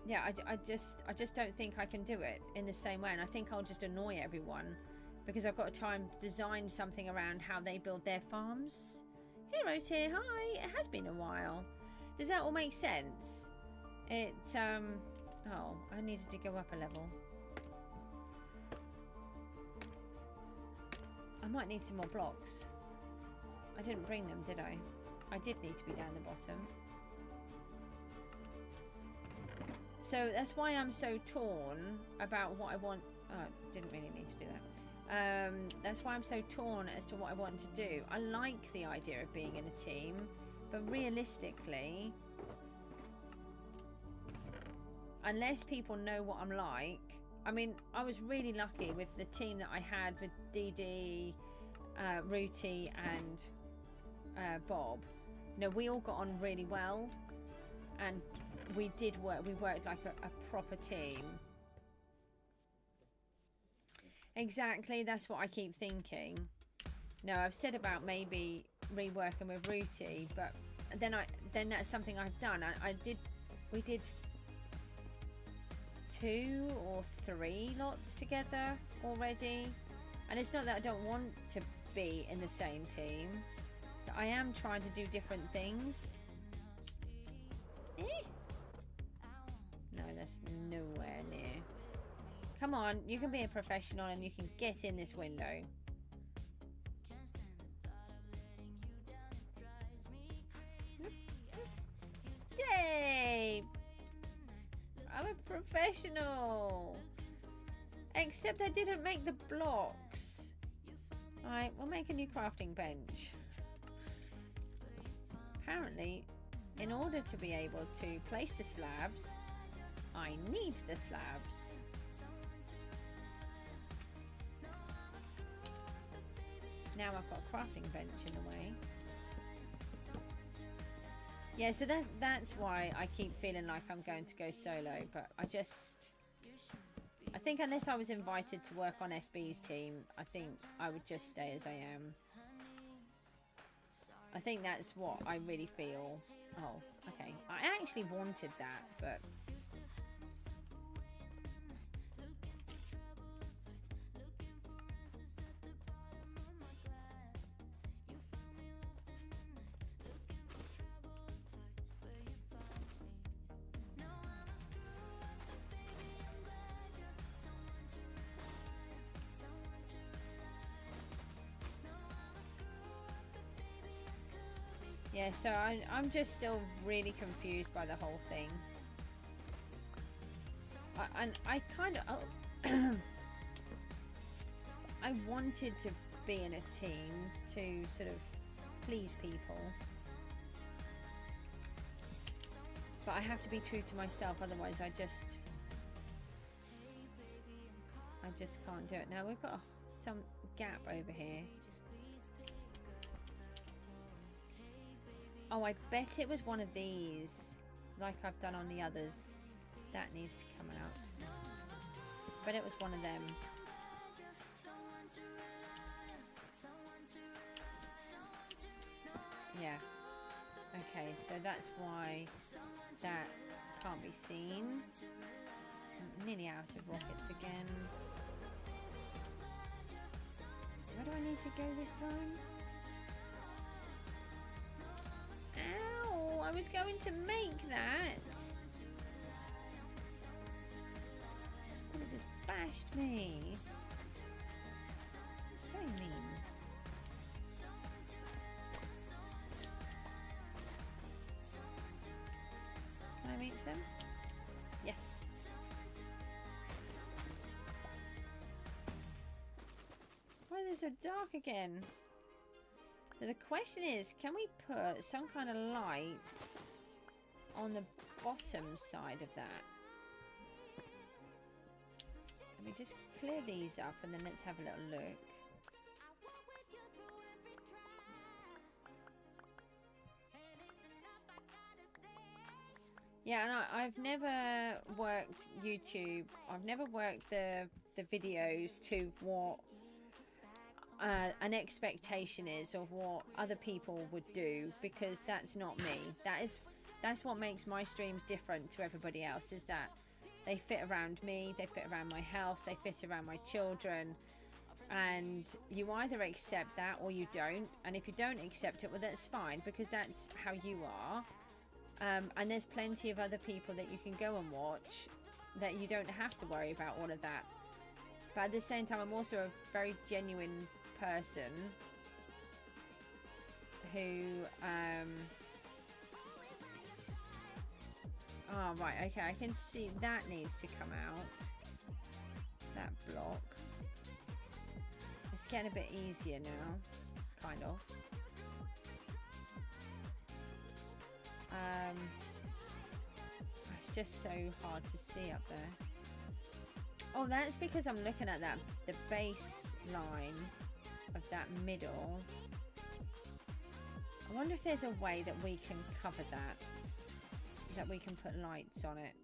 yeah, I just don't think I can do it in the same way, and I think I'll just annoy everyone because I've got to try and design something around how they build their farms. Hero's here. Hi. It has been a while. Does that all make sense? Oh, I needed to go up a level. I might need some more blocks. I didn't bring them, did I? I did need to be down the bottom. So that's why I'm so torn about what I want. Oh, didn't really need to do that. That's why I'm so torn as to what I want to do. I like the idea of being in a team, but realistically, unless people know what I'm like, I mean, I was really lucky with the team that I had with DD, Rooty, and Bob. You know, we all got on really well, and we did work. We worked like a proper team. Exactly, that's what I keep thinking. No, I've said about maybe reworking with Rooty, but then that's something I've done. We did 2 or 3 lots together already, and it's not that I don't want to be in the same team. I am trying to do different things. No, that's nowhere near. Come on, you can be a professional and you can get in this window. Yay! I'm a professional. Except I didn't make the blocks. Alright, we'll make a new crafting bench. Apparently, in order to be able to place the slabs, I need the slabs. Now I've got a crafting bench in the way. Yeah, so that's why I keep feeling like I'm going to go solo, but I think unless I was invited to work on SB's team, I think I would just stay as I am. I think that's what I really feel. Oh, okay. I actually wanted that, but... yeah, so I'm just still really confused by the whole thing. I kind of... Oh, I wanted to be in a team to sort of please people. But I have to be true to myself, otherwise I just can't do it. Now we've got some gap over here. Oh, I bet it was one of these, like I've done on the others. That needs to come out. But it was one of them. Yeah. Okay, so that's why that can't be seen. I'm nearly out of rockets again. Where do I need to go this time? Ow! I was going to make that. It just bashed me. It's very mean. Can I reach them? Yes. Why is it so dark again? So the question is, can we put some kind of light on the bottom side of that? Let me just clear these up and then let's have a little look. Yeah, and I've never worked YouTube. I've never worked the videos to what an expectation is of what other people would do, because that's not me. That's what makes my streams different to everybody else, is that they fit around me, they fit around my health, they fit around my children, and you either accept that or you don't. And if you don't accept it, well, that's fine, because that's how you are. And there's plenty of other people that you can go and watch that you don't have to worry about all of that. But at the same time, I'm also a very genuine person who oh right, okay, I can see that needs to come out, that block. It's getting a bit easier now, kind of. It's just so hard to see up there. Oh, that's because I'm looking at that, the base line of that middle. I wonder if there's a way that we can cover that we can put lights on it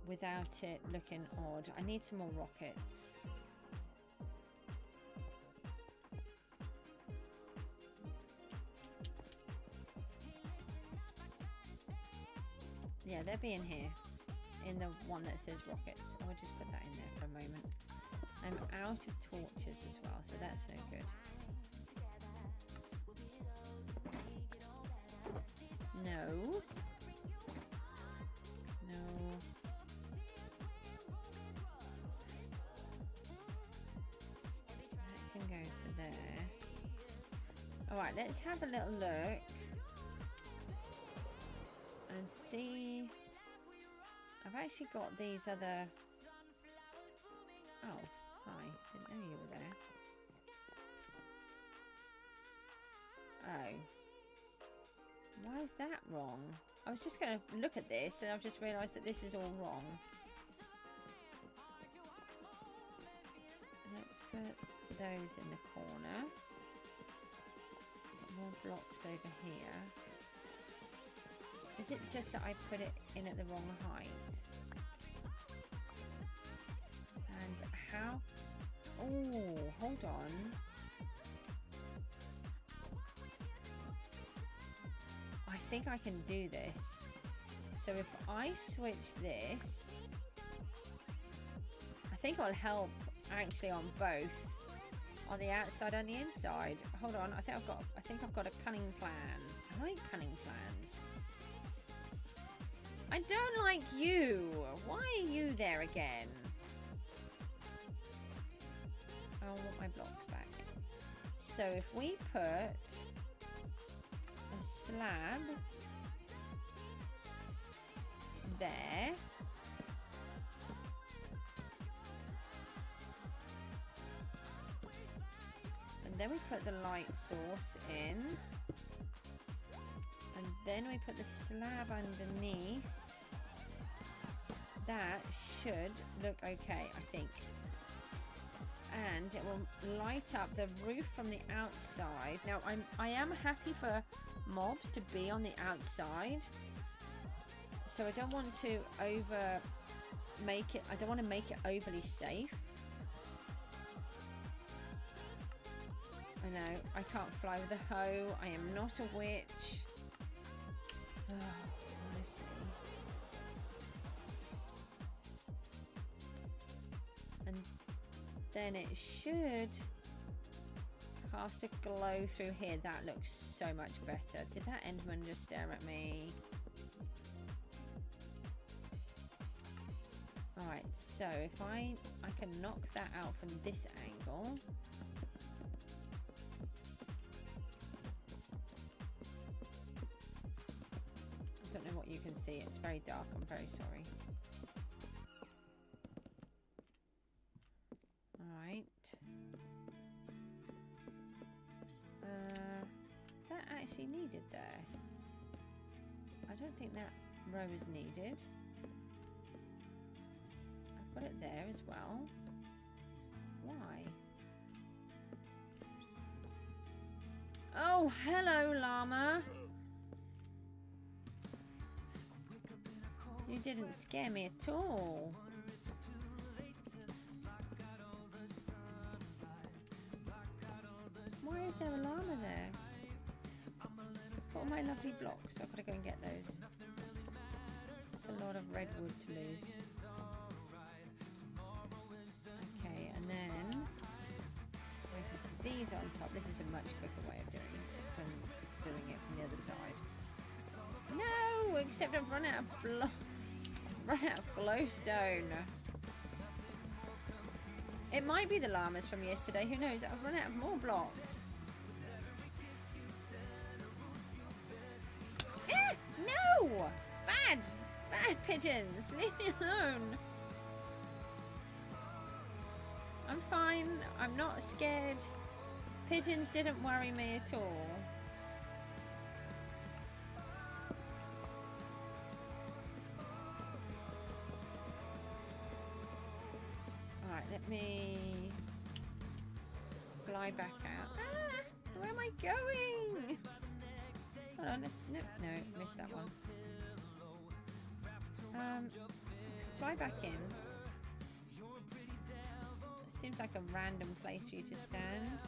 without it looking odd. I need some more rockets. Yeah, they'll be in here, in the one that says rockets. I will just put that in there for a moment. I'm out of torches as well, so that's no good. No. No. That can go to there. Alright, let's have a little look and see. I've actually got these other... Oh, hi. Didn't know you were there. Oh. Why is that wrong? I was just going to look at this and I've just realised that this is all wrong. Let's put those in the corner. Got more blocks over here. Is it just that I put it in at the wrong height? And how? Oh, hold on. I think I can do this. So if I switch this, I think it'll help actually on both, on the outside and the inside. Hold on, I think I've got a cunning plan. I like cunning plans. I don't like you. Why are you there again? I want my blocks back. So if we put a slab there, and then we put the light source in, and then we put the slab underneath, that should look okay, I think. And it will light up the roof from the outside. Now I am happy for mobs to be on the outside, so I don't want to make it overly safe. I know I can't fly with a hoe. I am not a witch. Oh, honestly. And then it should cast a glow through here. That looks so much better. Did that Enderman just stare at me? Alright, so if I can knock that out from this angle. I don't know what you can see. It's very dark. I'm very sorry. Alright. That actually needed there. I don't think that row is needed. I've got it there as well. Why? Oh, hello, llama. You didn't scare me at all. Why is there a llama there? What are my lovely blocks? I've got to go and get those. It's a lot of redwood to lose. Okay, and then I can put these on top. This is a much quicker way of doing it than doing it from the other side. No, except I've run out of glowstone. It might be the llamas from yesterday. Who knows? I've run out of more blocks. No! Bad pigeons. Leave me alone. I'm fine. I'm not scared. Pigeons didn't worry me at all. Alright, let me fly back out. Ah, where am I going? Hold on, no, missed that one. Let's fly back in. It seems like a random place for you to stand.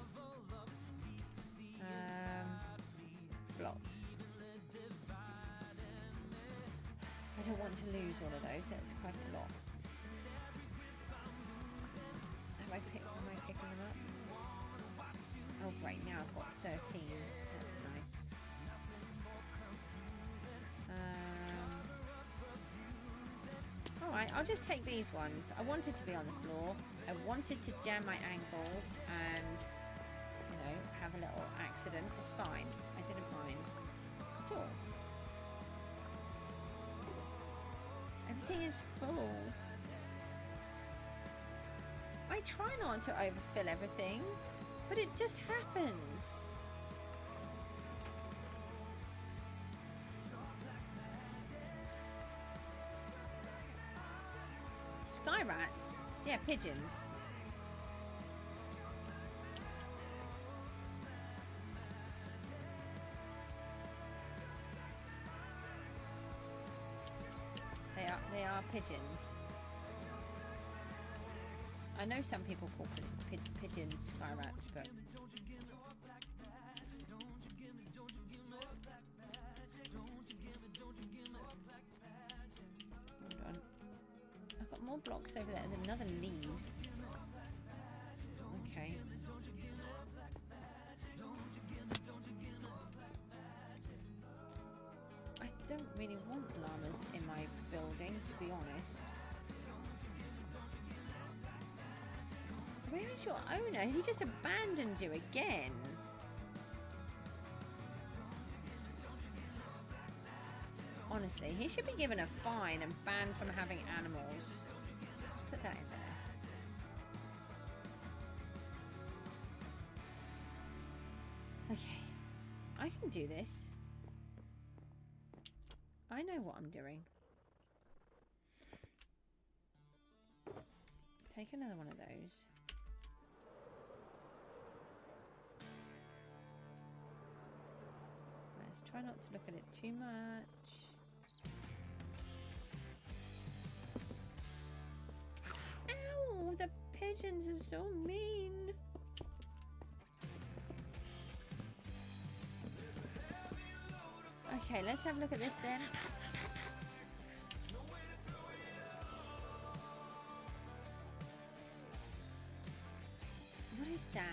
Blocks. I don't want to lose all of those. That's quite a lot. Am I picking them up? Oh great, now I've got 13. That's nice. Alright, I'll just take these ones. I wanted to be on the floor. I wanted to jam my ankles and, you know, have a little accident. It's fine. I didn't mind at all. Everything is full. I I try not to overfill everything, but it just happens. Sky rats? Yeah, pigeons. They are pigeons. I know some people call pigeons sky rats, but hold on. I've got more blocks over there and another lead. Okay. I don't really want llamas in my building, to be honest. Where is your owner? Has he just abandoned you again? Honestly, he should be given a fine and banned from having animals. Let's put that in there. Okay. I can do this. I know what I'm doing. Take another one of those. Let's try not to look at it too much. Ow! The pigeons are so mean. Okay, let's have a look at this then. What is that?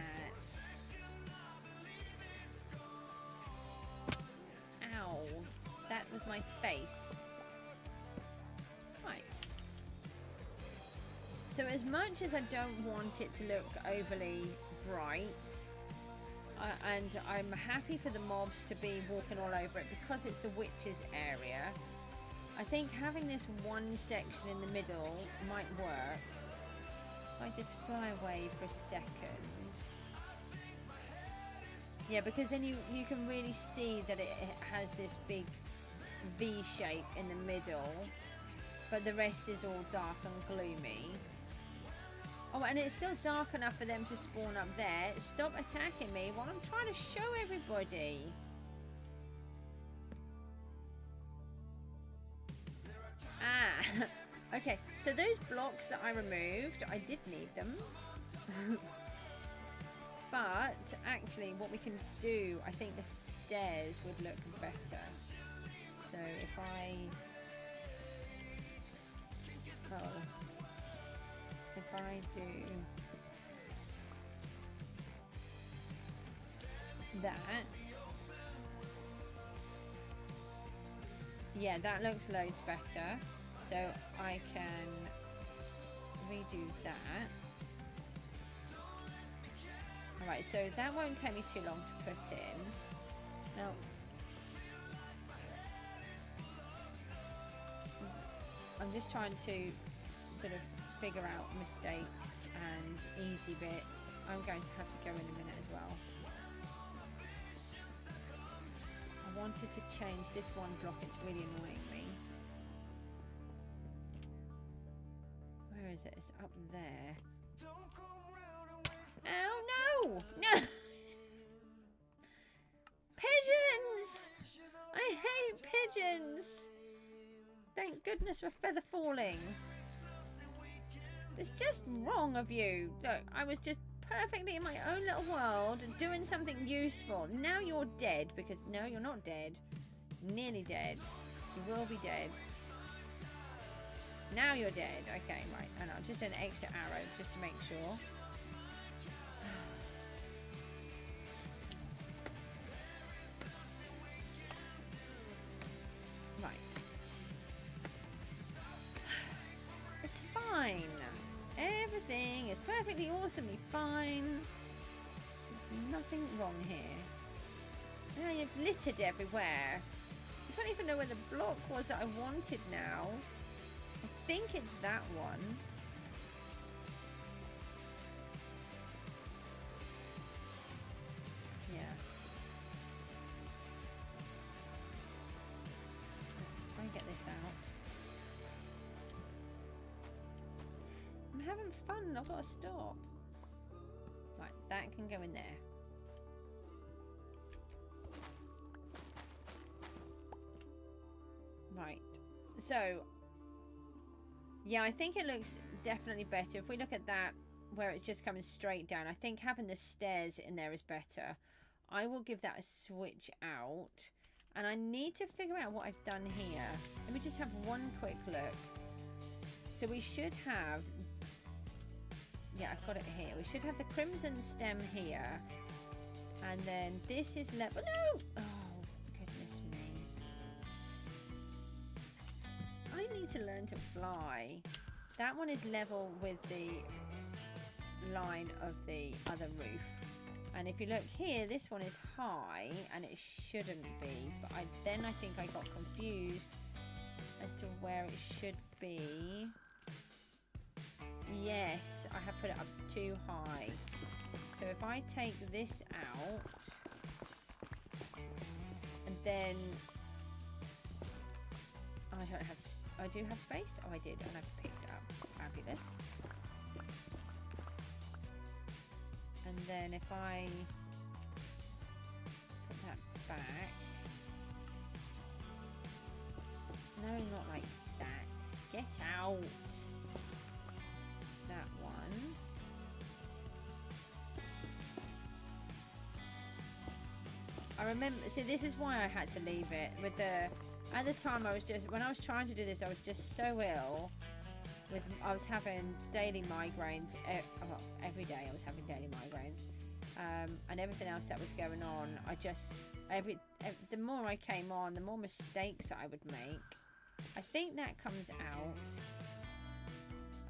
Ow. That was my face. Right. So as much as I don't want it to look overly bright, and I'm happy for the mobs to be walking all over it because it's the witches area, I think having this one section in the middle might work. If I just fly away for a second. Yeah, because then you can really see that it has this big V shape in the middle, but the rest is all dark and gloomy. Oh, and it's still dark enough for them to spawn up there. Stop attacking me while I'm trying to show everybody. Ah, okay. So those blocks that I removed, I did need them. But actually what we can do, I think the stairs would look better. So if I... Oh. If I do that, yeah, that looks loads better. So I can redo that. Alright, so that won't take me too long to put in. Now, I'm just trying to sort of figure out mistakes and easy bits. I'm going to have to go in a minute as well. I wanted to change this one block, it's really annoying me. Where is it? It's up there. Oh no! No! Pigeons! I hate pigeons! Thank goodness for feather falling. It's just wrong of you. Look, I was just perfectly in my own little world doing something useful. Now you're dead because... No, you're not dead. Nearly dead. You will be dead. Now you're dead. Okay, right. I know. Just an extra arrow just to make sure. Right. It's fine. Everything is perfectly awesomely fine. Nothing wrong here. Now you've littered everywhere. I don't even know where the block was that I wanted now. I think it's that one. having fun. I've got to stop. Right, that can go in there. Right. So, yeah, I think it looks definitely better. If we look at that where it's just coming straight down, I think having the stairs in there is better. I will give that a switch out. And I need to figure out what I've done here. Let me just have one quick look. So we should have... Yeah, I've got it here. We should have the crimson stem here. And then this is level... No! Oh, goodness me. I need to learn to fly. That one is level with the line of the other roof. And if you look here, this one is high, and it shouldn't be. But then I think I got confused as to where it should be. Yes, I have put it up too high. So if I take this out, and then I don't have. I do have space. Oh, I did, and I picked it up. Fabulous. And then if I put that back, no, not like that. Get out. That one. I remember, so this is why I had to leave it. With the, at the time I was just, when I was trying to do this, I was just so ill. I was having daily migraines. Well, every day I was having daily migraines, and everything else that was going on. I just the more I came on, the more mistakes I would make. I think that comes out,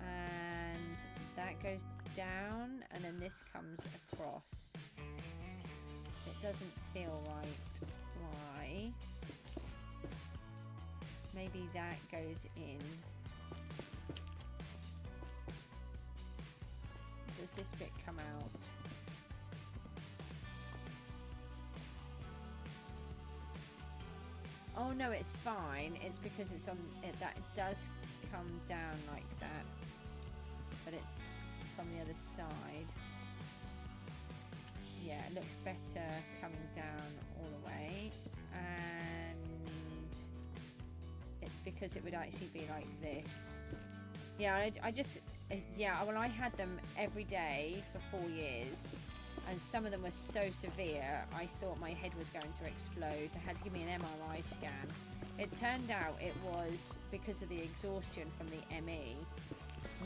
and that goes down, and then this comes across. It doesn't feel right. Why? Maybe that goes in. Does this bit come out? Oh no, it's fine. It's because it's on it, that it does come down like that, but it's from the other side. Yeah, it looks better coming down all the way, and it's because it would actually be like this. Yeah, I just, yeah, well, I had them every day for 4 years, and some of them were so severe, I thought my head was going to explode. They had to give me an MRI scan. It turned out it was because of the exhaustion from the ME.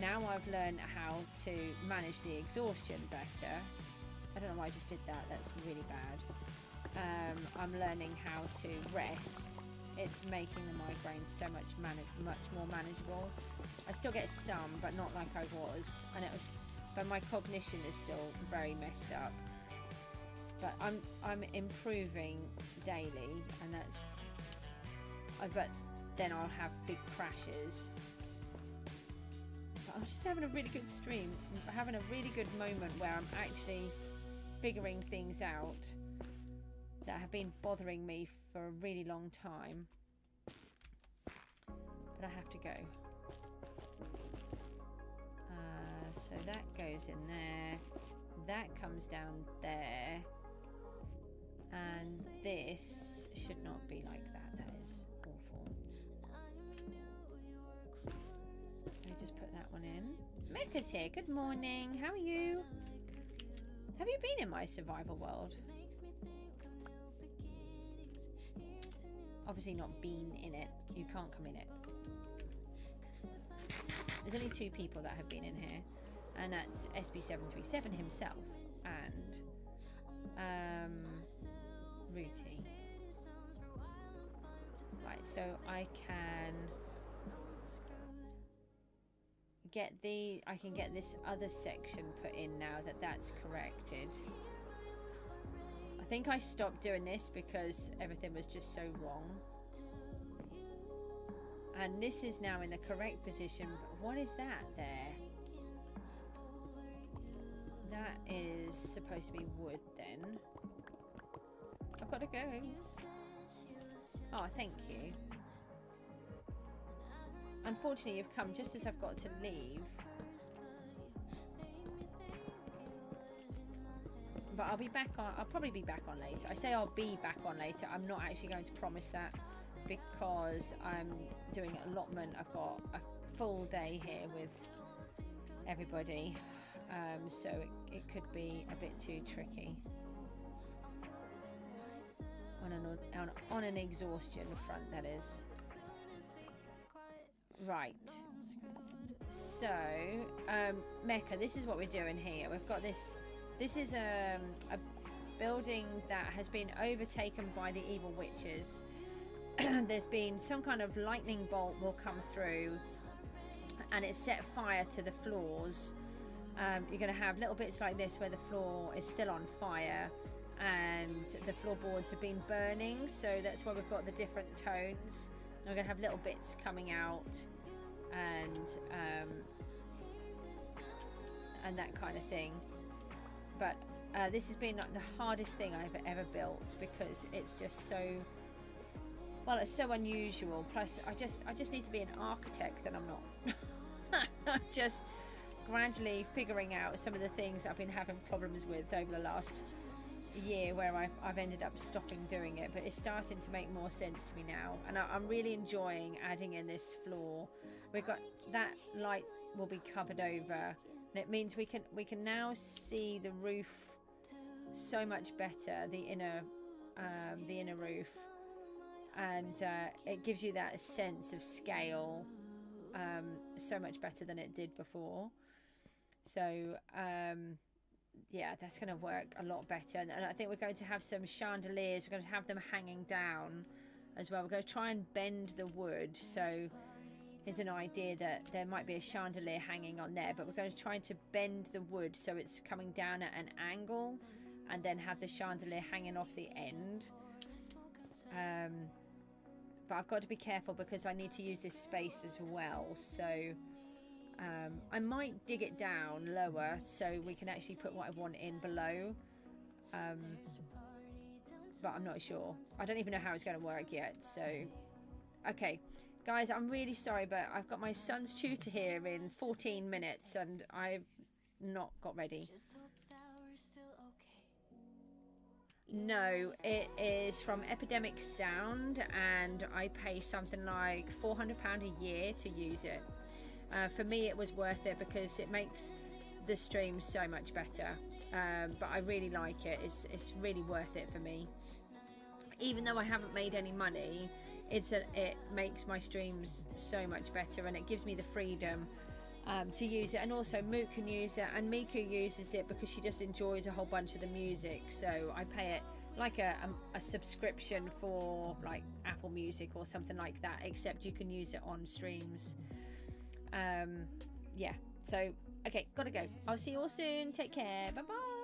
Now I've learned how to manage the exhaustion better. I don't know why I just did that. That's really bad. I'm learning how to rest. It's making the migraines so much more manageable. I still get some, but not like I was. And it was, but my cognition is still very messed up. But I'm improving daily, and that's. But then I'll have big crashes. But I'm just having a really good stream. I'm having a really good moment where I'm actually figuring things out that have been bothering me for a really long time. But I have to go. So that goes in there. That comes down there. And this should not be like that. That is awful. Let me just put that one in. Mecca's here. Good morning. How are you? Have you been in my survival world? Obviously not been in it. You can't come in it. There's only 2 people that have been in here, and that's SB737 himself and Rooty. Right, so I can get this other section put in now that that's corrected. I think I stopped doing this because everything was just so wrong. And this is now in the correct position. But what is that there? That is supposed to be wood then. I've got to go. Oh, thank you. Unfortunately, you've come just as I've got to leave. but I'll be back on. I'll probably be back on later. I say I'll be back on later. I'm not actually going to promise that because I'm doing allotment. I've got a full day here with everybody, so it could be a bit too tricky on an exhaustion front, that is. Right. So, Mecca, this is what we're doing here. We've got this. This is a building that has been overtaken by the evil witches. There's been some kind of lightning bolt will come through and it set fire to the floors. You're going to have little bits like this where the floor is still on fire and the floorboards have been burning, so that's why we've got the different tones. We're going to have little bits coming out and that kind of thing. But this has been like the hardest thing I've ever built because it's just so, well, it's so unusual. Plus I just need to be an architect and I'm not. I'm just gradually figuring out some of the things I've been having problems with over the last year, where I've ended up stopping doing it, but it's starting to make more sense to me now, and I'm really enjoying adding in this floor. We've got that light will be covered over, and it means we can now see the roof so much better, the inner roof, and it gives you that sense of scale so much better than it did before. So yeah, that's going to work a lot better, and I think we're going to have some chandeliers. We're going to have them hanging down as well. We're going to try and bend the wood, so here's an idea that there might be a chandelier hanging on there, but we're going to try to bend the wood so it's coming down at an angle and then have the chandelier hanging off the end. But I've got to be careful because I need to use this space as well, so I might dig it down lower so we can actually put what I want in below, but I'm not sure. I don't even know how it's going to work yet. So okay guys, I'm really sorry, but I've got my son's tutor here in 14 minutes and I've not got ready. No, it is from Epidemic Sound and I pay something like £400 a year to use it. For me it was worth it because it makes the stream so much better, but I really like it. It's really worth it for me. Even though I haven't made any money, it makes my streams so much better, and it gives me the freedom to use it. And also Moot can use it, and Miku uses it because she just enjoys a whole bunch of the music, so I pay it like a subscription for like Apple Music or something like that, except you can use it on streams. Yeah, so okay, gotta go. I'll see you all soon. Take care. Bye bye.